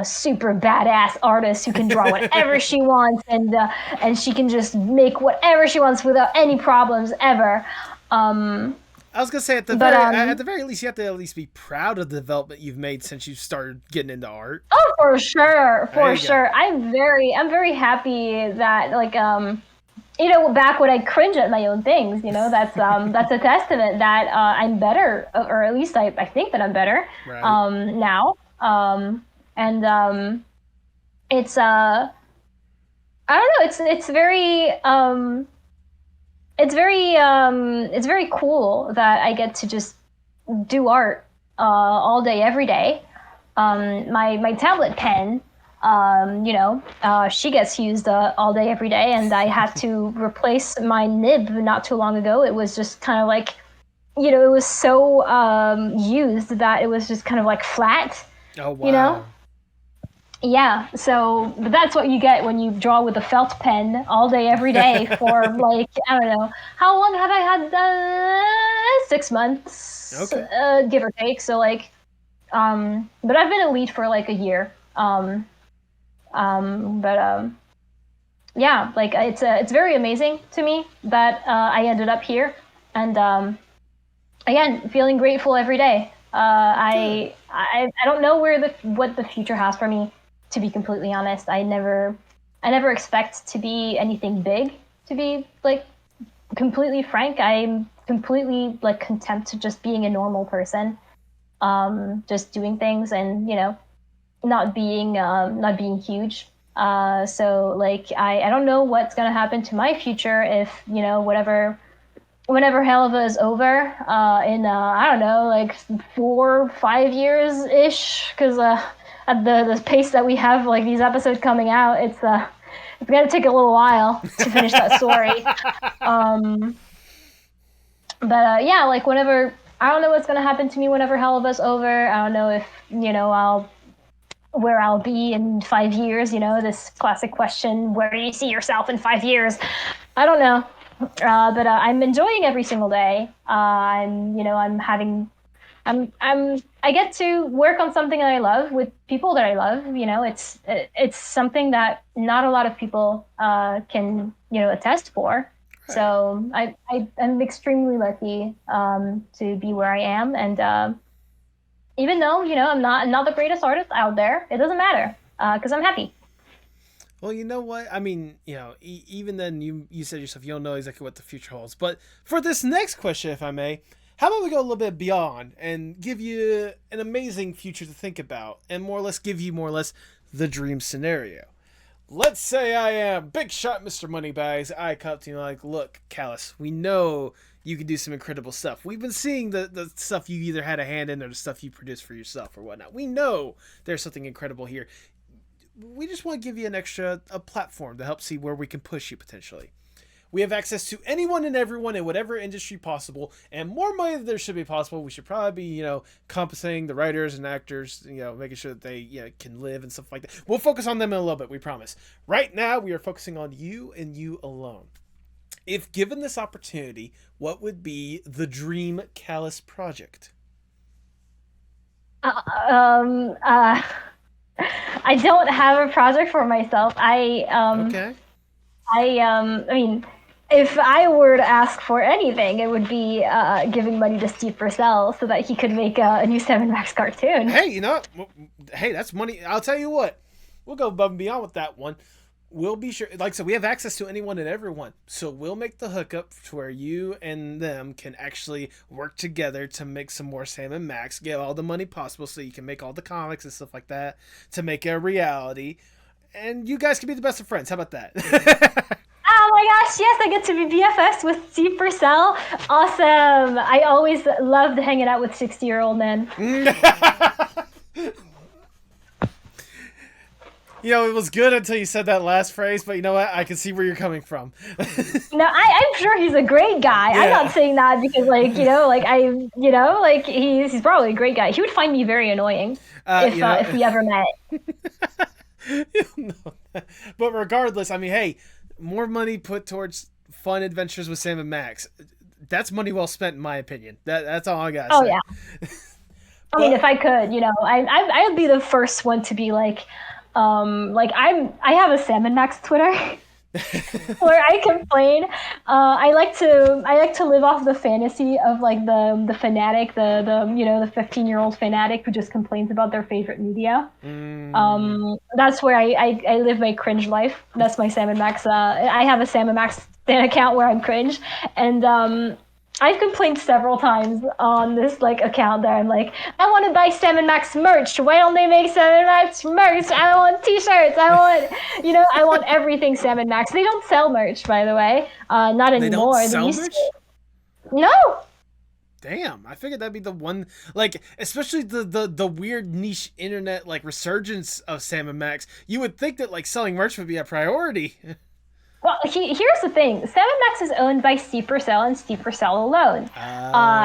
S6: super badass artist who can draw whatever she wants, and she can just make whatever she wants without any problems ever.
S1: I was gonna say at the very least, you have to at least be proud of the development you've made since you started getting into art.
S6: Oh, for sure. I'm very happy that back when I cringe at my own things, that's a testament that I'm better, or at least I think that I'm better now. And it's I don't know, it's very cool that I get to just do art all day every day. My tablet pen, she gets used all day every day, and I had to replace my nib not too long ago. It was just kind of like, it was so used that it was just kind of like flat.
S1: Oh wow.
S6: Yeah, so but that's what you get when you draw with a felt pen all day, every day for I don't know, how long have I had? 6 months, okay. Give or take. So but I've been elite for like a year. Yeah, it's very amazing to me that I ended up here, and again, feeling grateful every day. I don't know what the future has for me. To be completely honest, I never expect to be anything big. To be completely frank, I'm completely content to just being a normal person, just doing things and not being huge. So like I don't know what's gonna happen to my future if whenever Helluva is over in I don't know, like 4-5 years ish, because at the pace that we have like these episodes coming out, it's gonna take a little while to finish that story. But yeah, like whenever, I don't know what's gonna happen to me whenever Helluva's over. I don't know if where I'll be in 5 years. This classic question: where do you see yourself in 5 years? I don't know. But I'm enjoying every single day. I get to work on something that I love with people that I love. It's something that not a lot of people can attest for. Right. So I'm extremely lucky to be where I am, and even though I'm not the greatest artist out there, it doesn't matter because I'm happy.
S1: Well, you know what? I mean, even then, you said yourself, you don't know exactly what the future holds. But for this next question, if I may, how about we go a little bit beyond and give you an amazing future to think about, and give you the dream scenario. Let's say I am big shot Mr. Moneybags. I come up to you like, look, Calis, we know you can do some incredible stuff. We've been seeing the stuff you either had a hand in or the stuff you produced for yourself or whatnot. We know there's something incredible here. We just want to give you a platform to help see where we can push you potentially. We have access to anyone and everyone in whatever industry possible, and more money than there should be possible. We should probably be, compensating the writers and actors, making sure that they can live and stuff like that. We'll focus on them in a little bit, we promise. Right now, we are focusing on you and you alone. If given this opportunity, what would be the dream Calis project?
S6: I don't have a project for myself. Okay. I mean, if I were to ask for anything, it would be giving money to Steve Purcell so that he could make a new 7 Max cartoon.
S1: Hey, hey, that's money. I'll tell you what, we'll go above and beyond with that one. We'll be sure, like I said, we have access to anyone and everyone. So we'll make the hookup to where you and them can actually work together to make some more Sam and Max, get all the money possible so you can make all the comics and stuff like that to make it a reality. And you guys can be the best of friends. How about that?
S6: Oh my gosh, yes, I get to be BFFs with Steve Purcell. Awesome. I always loved hanging out with 60-year-old men.
S1: It was good until you said that last phrase, but you know what? I can see where you're coming from.
S6: No, I'm sure he's a great guy. Yeah. I'm not saying that because, he's probably a great guy. He would find me very annoying if we ever met.
S1: But regardless, I mean, hey, more money put towards fun adventures with Sam and Max. That's money well spent, in my opinion. That's all I got to say.
S6: Oh, yeah. I mean, if I could, I would be the first one to be like, I have a Sam and Max Twitter where I complain. I like to live off the fantasy of like the fanatic, the 15-year-old fanatic who just complains about their favorite media. That's where I live my cringe life. That's my Sam and Max. I have a Sam and Max Stan account where I'm cringe, and I've complained several times on this account that I'm like, I want to buy Sam and Max merch. Why don't they make Sam and Max merch? I want t-shirts. I want everything Sam and Max. They don't sell merch, by the way. Not anymore.
S1: They don't sell merch?
S6: No.
S1: Damn, I figured that'd be the one, especially the weird niche internet resurgence of Sam and Max. You would think that selling merch would be a priority.
S6: Well, here's the thing. Sam and Max is owned by Steve Purcell and Steve Purcell alone.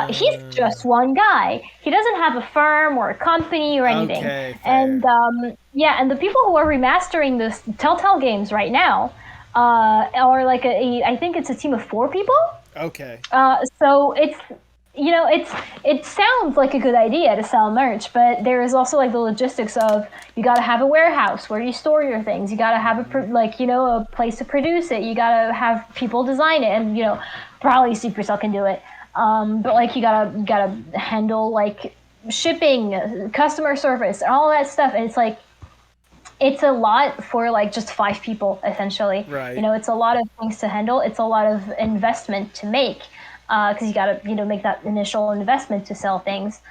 S6: He's just one guy. He doesn't have a firm or a company or anything. Okay, and and the people who are remastering this Telltale games right now are I think it's a team of 4 people.
S1: Okay.
S6: So it sounds like a good idea to sell merch, but there is also the logistics of you got to have a warehouse where you store your things. You got to have a place to produce it. You got to have people design it, and probably Steve Purcell can do it. But you gotta handle shipping, customer service, and all that stuff. And it's a lot for just 5 people essentially.
S1: Right.
S6: It's a lot of things to handle. It's a lot of investment to make. Because you got to, make that initial investment to sell things.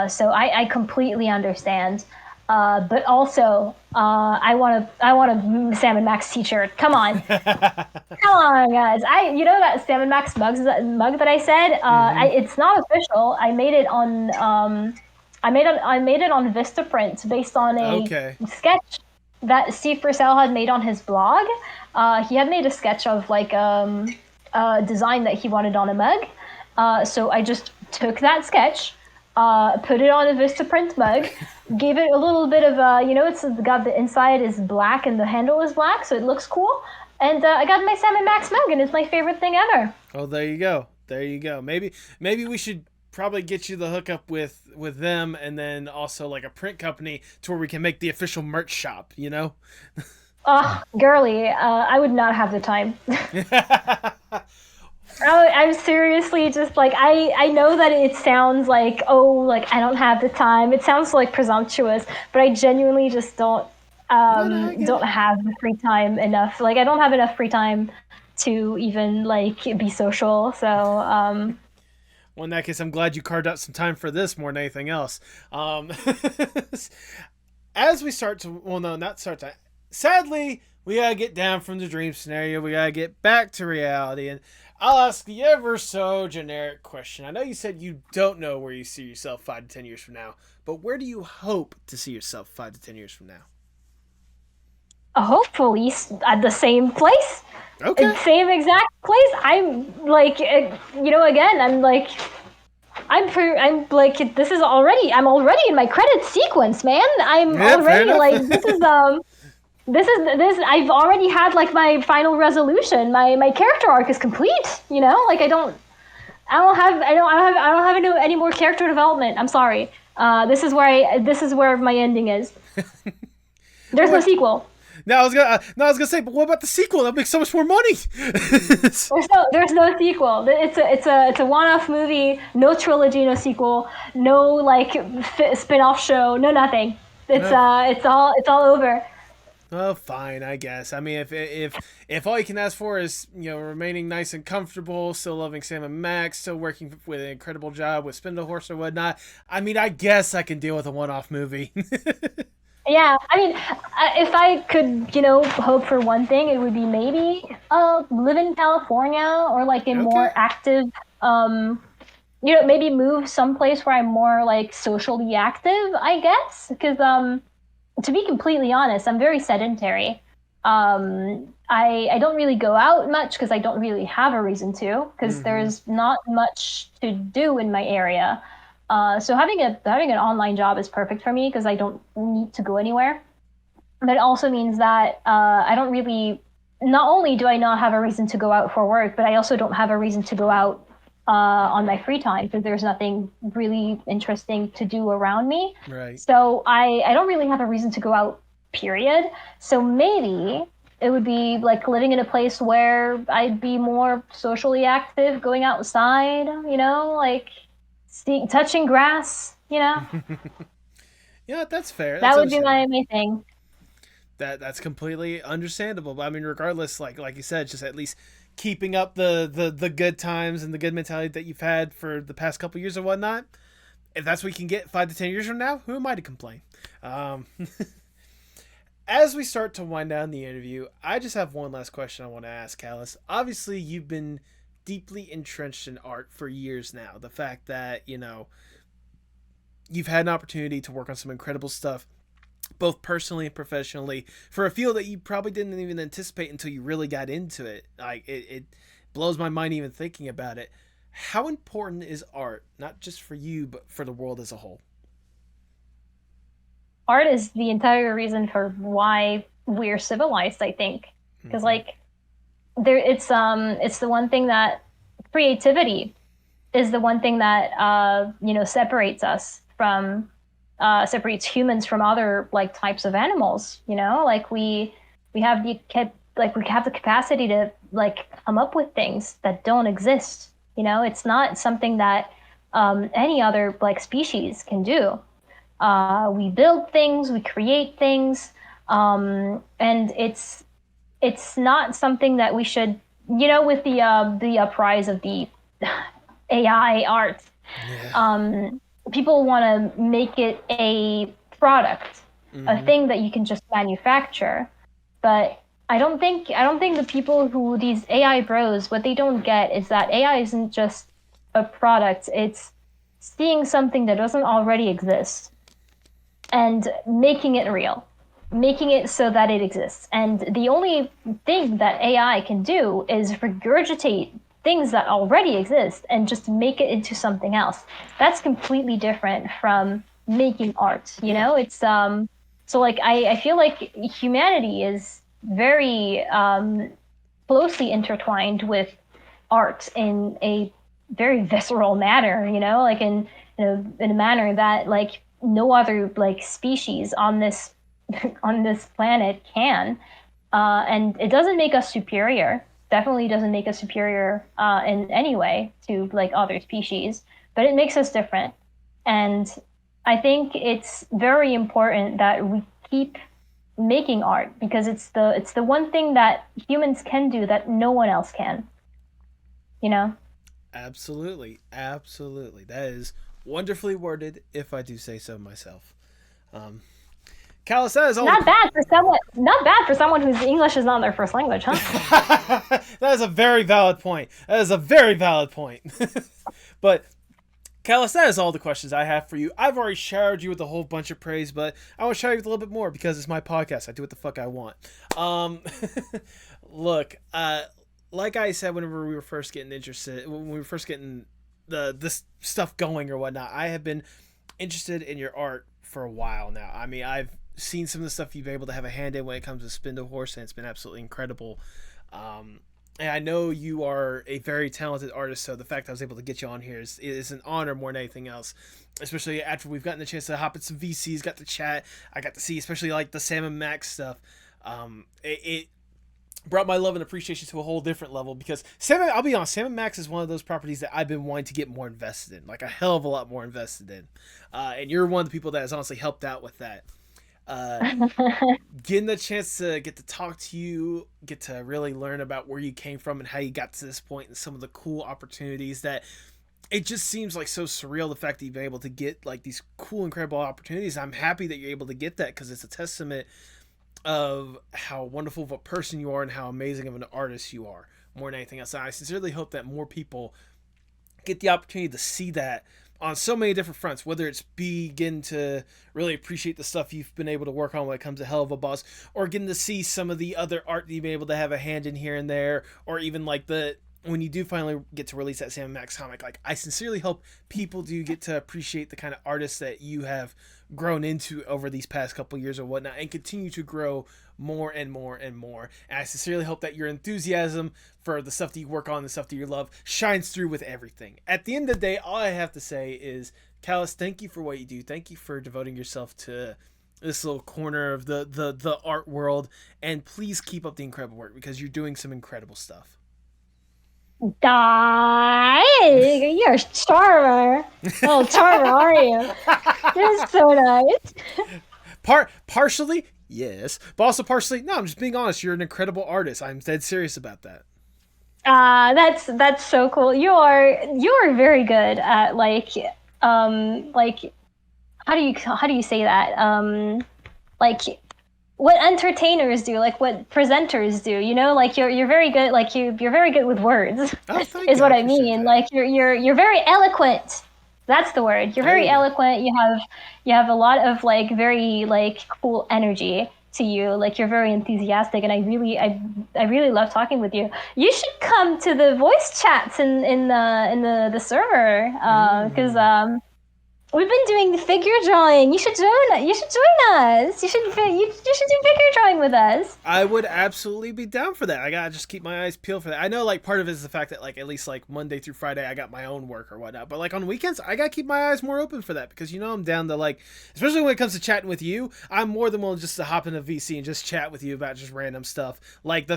S6: So I completely understand. But also, I want a Sam & Max t-shirt. Come on. Come on, guys. You know that Sam & Max mug that I said? It's not official. I made it on I made it on Vistaprint based on a sketch that Steve Purcell had made on his blog. He had made a sketch of like a design that he wanted on a mug. So I just took that sketch, put it on a Vistaprint mug, gave it a little bit of it's got the inside is black and the handle is black, so it looks cool. And I got my Sam & Max mug, and it's my favorite thing ever.
S1: Oh, there you go. There you go. Maybe we should probably get you the hookup with them, and then also like a print company to where we can make the official merch shop, you know?
S6: Oh, girly, I would not have the time. I'm seriously just like, I know that it sounds like, I don't have the time. It sounds like presumptuous, but I genuinely just don't have the free time enough. Like, I don't have enough free time to even like be social. So,
S1: well, in that case, I'm glad you carved out some time for this more than anything else. As we start to, well, no, not start to, sadly, we gotta get down from the dream scenario. We gotta get back to reality, and I'll ask the ever so generic question. I know you said you don't know where you see yourself 5 to 10 years from now, but where do you hope to see yourself 5 to 10 years from now?
S6: Hopefully at the same place.
S1: Okay.
S6: Same exact place. I'm like, again, I'm like, I'm already in my credit sequence, man. I'm already like, this I've already had like my final resolution. My character arc is complete, like I don't have any more character development. I'm sorry. This is where my ending is. There's no sequel.
S1: No, I was gonna say, but what about the sequel? That makes so much more money.
S6: There's no sequel. It's a one-off movie. No trilogy. No sequel. No like spin-off show. No nothing. It's all over.
S1: Oh, fine, I guess. I mean, if all you can ask for is remaining nice and comfortable, still loving Sam & Max, still working with an incredible job with Spindlehorse or whatnot, I mean, I guess I can deal with a one-off movie.
S6: Yeah, I mean, if I could, hope for one thing, it would be maybe live in California or like a more active, maybe move someplace where I'm more like socially active, I guess. Because to be completely honest, I'm very sedentary. I don't really go out much because I don't really have a reason to, because there's not much to do in my area. So having an online job is perfect for me because I don't need to go anywhere. But it also means that I don't really. Not only do I not have a reason to go out for work, but I also don't have a reason to go out on my free time because there's nothing really interesting to do around me.
S1: Right.
S6: So I don't really have a reason to go out. Period. So maybe it would be like living in a place where I'd be more socially active, going outside. Like. Touching grass,
S1: Yeah, that's fair.
S6: That would be my thing.
S1: That's completely understandable. But I mean, regardless, like you said, just at least keeping up the good times and the good mentality that you've had for the past couple years or whatnot. If that's what we can get 5 to 10 years from now, who am I to complain? As we start to wind down the interview, I just have one last question I want to ask, Calis. Obviously, you've been deeply entrenched in art for years now. The fact that you've had an opportunity to work on some incredible stuff, both personally and professionally, for a field that you probably didn't even anticipate until you really got into it. Like it blows my mind even thinking about it. How important is art, not just for you, but for the world as a whole?
S6: Art is the entire reason for why we're civilized, I think, because it's the one thing that creativity is the one thing that separates us from separates humans from other like types of animals. Like we have the capacity to like come up with things that don't exist. It's not something that any other like species can do. We build things, we create things, and it's not something that we should, with the uprise of the AI art, people want to make it a product a thing that you can just manufacture. But I don't think the people who these AI bros, what they don't get is that AI isn't just a product. It's seeing something that doesn't already exist and making it real, making it so that it exists. And the only thing that AI can do is regurgitate things that already exist and just make it into something else. That's completely different from making art, you know? It's so like I feel like humanity is very closely intertwined with art in a very visceral manner, you know, like in a manner that like no other like species on this on this planet can. And it doesn't make us superior. Definitely doesn't make us superior in any way to like other species, but it makes us different. And I think it's very important that we keep making art because it's the one thing that humans can do that no one else can. You know?
S1: Absolutely. That is wonderfully worded, if I do say so myself. Calis, that is all.
S6: Not bad for someone whose English is not their first language, huh?
S1: That is a very valid point. But Calis, that is all the questions I have for you. I've already showered you with a whole bunch of praise, but I want to shower you with a little bit more because it's my podcast. I do what the fuck I want. Look, like I said, whenever we were first getting interested, when we were first getting this stuff going or whatnot, I have been interested in your art for a while now. I mean, I've seen some of the stuff you've been able to have a hand in when it comes to Spindlehorse, and it's been absolutely incredible. And I know you are a very talented artist, so the fact I was able to get you on here is an honor more than anything else. Especially after we've gotten the chance to hop in some VCs, got to chat, I got to see, especially like the Sam and Max stuff. It brought my love and appreciation to a whole different level because I'll be honest, Sam and Max is one of those properties that I've been wanting to get more invested in, like a hell of a lot more invested in. And you're one of the people that has honestly helped out with that. Getting the chance to get to talk to you, get to really learn about where you came from and how you got to this point and some of the cool opportunities that it just seems like so surreal, the fact that you've been able to get like these cool, incredible opportunities. I'm happy that you're able to get that because it's a testament of how wonderful of a person you are and how amazing of an artist you are more than anything else. And I sincerely hope that more people get the opportunity to see that on so many different fronts, whether it's begin to really appreciate the stuff you've been able to work on when it comes to Helluva Boss, or getting to see some of the other art that you've been able to have a hand in here and there, or even like when you do finally get to release that Sam Max comic. Like, I sincerely hope people do get to appreciate the kind of artists that you have grown into over these past couple years or whatnot, and continue to grow more and more and more. And I sincerely hope that your enthusiasm for the stuff that you work on, the stuff that you love, shines through with everything. At the end of the day, all I have to say is, Calis, thank you for what you do. Thank you for devoting yourself to this little corner of the art world, and please keep up the incredible work because you're doing some incredible stuff.
S6: You're a charmer. Oh, charmer, are you? You're so nice.
S1: Partially, yes, but also partially, no, I'm just being honest. You're an incredible artist. I'm dead serious about that.
S6: That's so cool. You're very good at like how do you say that? Like what entertainers do, like what presenters do, you know, like you're very good, like you're very good with words. Is what I mean. Like you're very eloquent. That's the word. You're very eloquent. You have a lot of like very like cool energy to you. Like you're very enthusiastic, and I really love talking with you. You should come to the voice chats in the server because we've been doing figure drawing. You should join us. You should do figure drawing with us.
S1: I would absolutely be down for that. I gotta just keep my eyes peeled for that. I know like part of it is the fact that like at least like Monday through Friday I got my own work or whatnot. But like on weekends I gotta keep my eyes more open for that because you know I'm down to like, especially when it comes to chatting with you, I'm more than willing just to hop in a VC and just chat with you about just random stuff. Like the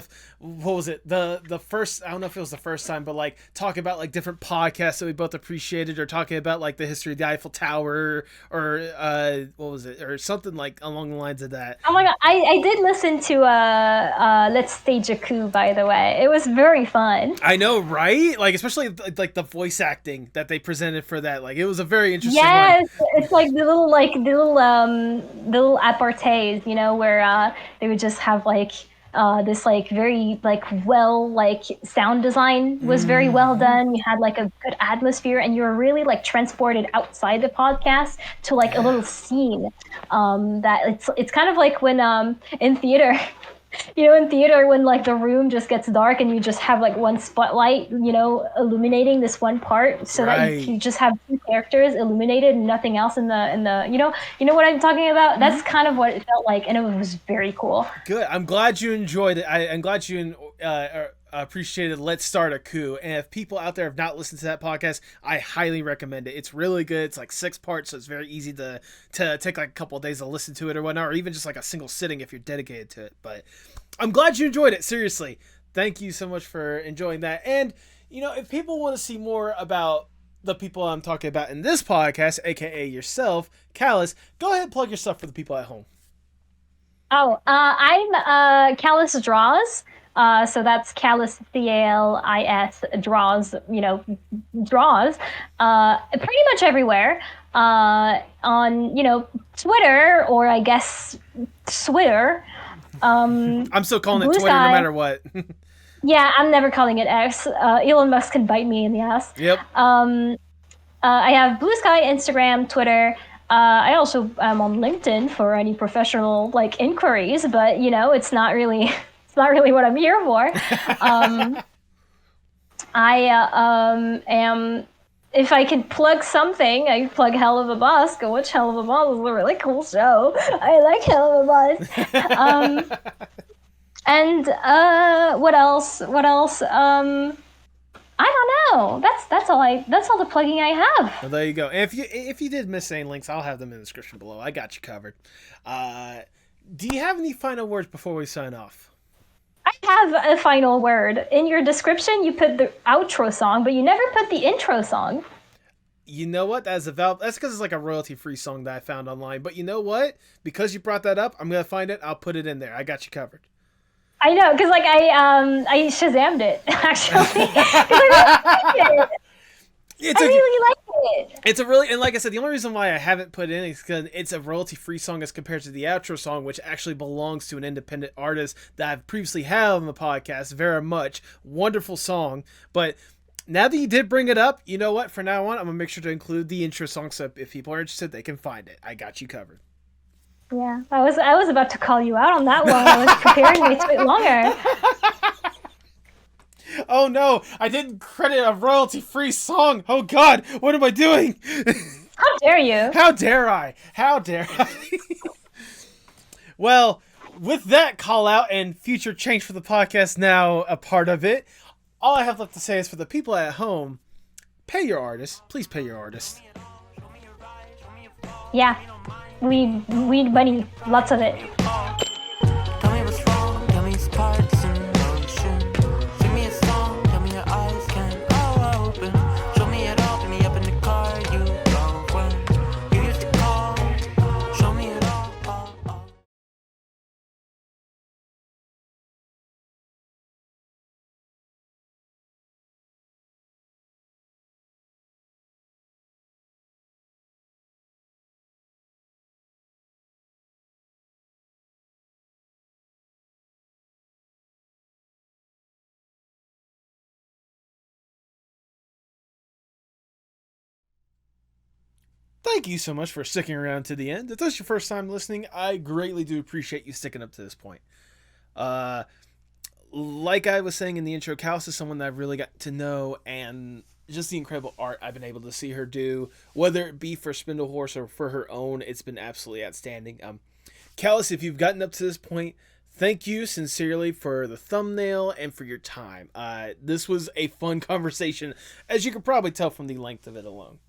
S1: first, I don't know if it was the first time, but like talk about like different podcasts that we both appreciated, or talking about like the history of the Eiffel Tower or what was it, or something like along the lines of that.
S6: Oh my god, I did re-listened to Let's Stage a Coup, by the way. It was very fun.
S1: I know, right? Like, especially like the voice acting that they presented for that. Like, it was a very interesting
S6: Yes,
S1: one.
S6: it's like the little apartés, where they would just have like this like very like sound design was very well done. You had like a good atmosphere, and you were really like transported outside the podcast to like a little scene. That it's kind of like when in theater. In theater when like the room just gets dark and you just have like one spotlight, illuminating this one part, so that you just have two characters illuminated and nothing else in the you know what I'm talking about? That's kind of what it felt like, and it was very cool.
S1: Good. I'm glad you enjoyed it. I'm glad you appreciated Let's Start a Coup. And if people out there have not listened to that podcast, I highly recommend it. It's really good. It's like 6 parts, so it's very easy to take like a couple of days to listen to it or whatnot, or even just like a single sitting if you're dedicated to it. But I'm glad you enjoyed it. Seriously. Thank you so much for enjoying that. And, if people want to see more about the people I'm talking about in this podcast, aka yourself, Calis, go ahead and plug your stuff for the people at home.
S6: Oh, I'm calisdraws. So that's Calis, CALIS, draws, draws, pretty much everywhere, on, Twitter, or I guess Twitter.
S1: I'm still calling it
S6: Blue
S1: Twitter
S6: Sky.
S1: no matter what.
S6: Yeah, I'm never calling it X. Elon Musk can bite me in the ass.
S1: Yep.
S6: I have Blue Sky, Instagram, Twitter. I also am on LinkedIn for any professional like inquiries, but it's not really what I'm here for. I am. If I could plug something, I plug Helluva Boss. Go watch Helluva Boss. It's a really cool show. I like Helluva Boss. And what else? I don't know. That's all the plugging I have.
S1: Well, there you go. And if you did miss any links, I'll have them in the description below. I got you covered. Do you have any final words before we sign off?
S6: I have a final word. In your description, you put the outro song, but you never put the intro song.
S1: You know what? That's because it's like a royalty-free song that I found online. But you know what? Because you brought that up, I'm gonna find it. I'll put it in there. I got you covered.
S6: I know, because like I Shazammed it actually. 'Cause I really liked it. I really like it.
S1: It's a really, and like I said, the only reason why I haven't put it in is because it's a royalty-free song as compared to the outro song, which actually belongs to an independent artist that I've previously had on the podcast. Very much wonderful song, but now that you did bring it up, you know what? From now on, I'm gonna make sure to include the intro song, so if people are interested, they can find it. I got you covered.
S6: Yeah, I was about to call you out on that one. I was preparing my tweet longer.
S1: Oh no, I didn't credit a royalty-free song. Oh God, what am I doing?
S6: How dare you?
S1: How dare I? How dare I? Well, with that call out and future change for the podcast now a part of it, all I have left to say is for the people at home, pay your artists. Please pay your artists.
S6: Yeah, we need money, lots of it.
S3: Tell me what's wrong, tell me it's parts in motion. Sing me a song, tell me your eyes can't go open. Show me it all, put me up in the car, you go when you used to call. Show me it all.
S1: Thank you so much for sticking around to the end. If this is your first time listening, I greatly do appreciate you sticking up to this point. Like I was saying in the intro, Calis is someone that I've really got to know, and just the incredible art I've been able to see her do, whether it be for Spindlehorse or for her own, it's been absolutely outstanding. Calis, if you've gotten up to this point, thank you sincerely for the thumbnail and for your time. This was a fun conversation, as you could probably tell from the length of it alone.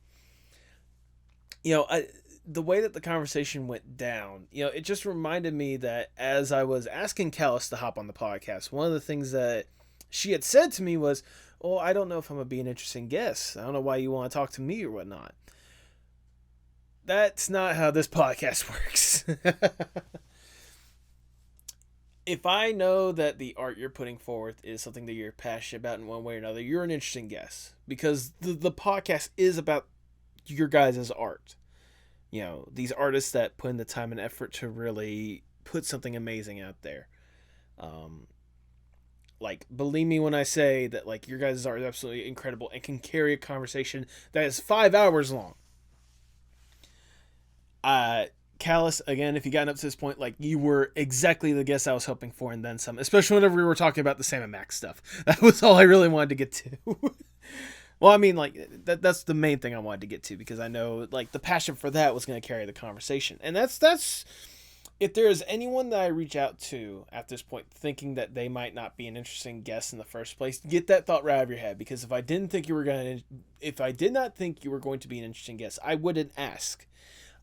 S1: The way that the conversation went down, it just reminded me that as I was asking Calis to hop on the podcast, one of the things that she had said to me was, "Oh, I don't know if I'm going to be an interesting guest. I don't know why you want to talk to me or whatnot." That's not how this podcast works. if I know that the art you're putting forth is something that you're passionate about in one way or another, you're an interesting guest, because the podcast is about your guys' art. You know, these artists that put in the time and effort to really put something amazing out there. Like, believe me when I say that, like, your guys' art is absolutely incredible and can carry a conversation that is 5 hours long. Calis, again, if you gotten up to this point, like, you were exactly the guest I was hoping for, and then some. Especially whenever we were talking about the Sam and Max stuff. That was all I really wanted to get to. Well, I mean, like, that's the main thing I wanted to get to, because I know, like, the passion for that was going to carry the conversation. And that's if there is anyone that I reach out to at this point thinking that they might not be an interesting guest in the first place, get that thought right out of your head. Because if I did not think you were going to be an interesting guest, I wouldn't ask.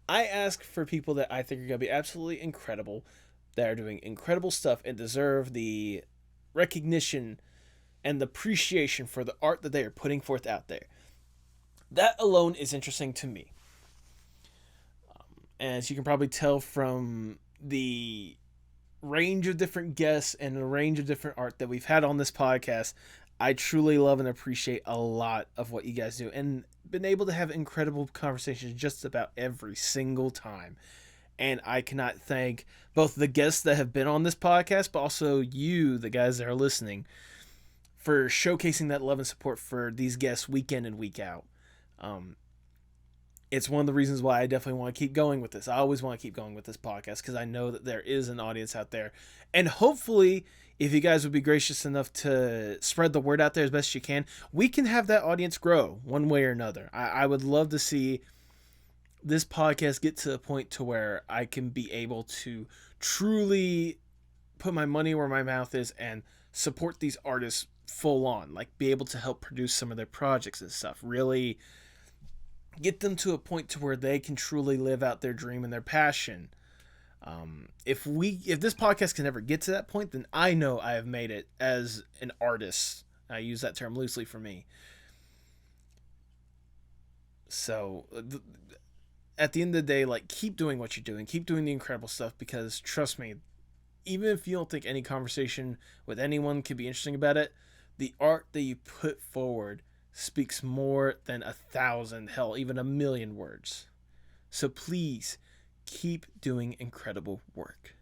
S1: I ask for people that I think are going to be absolutely incredible, that are doing incredible stuff and deserve the recognition and the appreciation for the art that they are putting forth out there. That alone is interesting to me. As you can probably tell from the range of different guests and the range of different art that we've had on this podcast, I truly love and appreciate a lot of what you guys do, and been able to have incredible conversations just about every single time. And I cannot thank both the guests that have been on this podcast, but also you, the guys that are listening, for showcasing that love and support for these guests week in and week out. It's one of the reasons why I definitely want to keep going with this. I always want to keep going with this podcast, because I know that there is an audience out there. And hopefully, if you guys would be gracious enough to spread the word out there as best you can, we can have that audience grow one way or another. I would love to see this podcast get to a point to where I can be able to truly put my money where my mouth is and support these artists full on, like be able to help produce some of their projects and stuff, really get them to a point to where they can truly live out their dream and their passion. If this podcast can ever get to that point, then I know I have made it as an artist. I use that term loosely for me. So at the end of the day, like, keep doing what you're doing, keep doing the incredible stuff, because trust me, even if you don't think any conversation with anyone could be interesting about it, the art that you put forward speaks more than 1,000, hell, even 1,000,000 words. So please keep doing incredible work.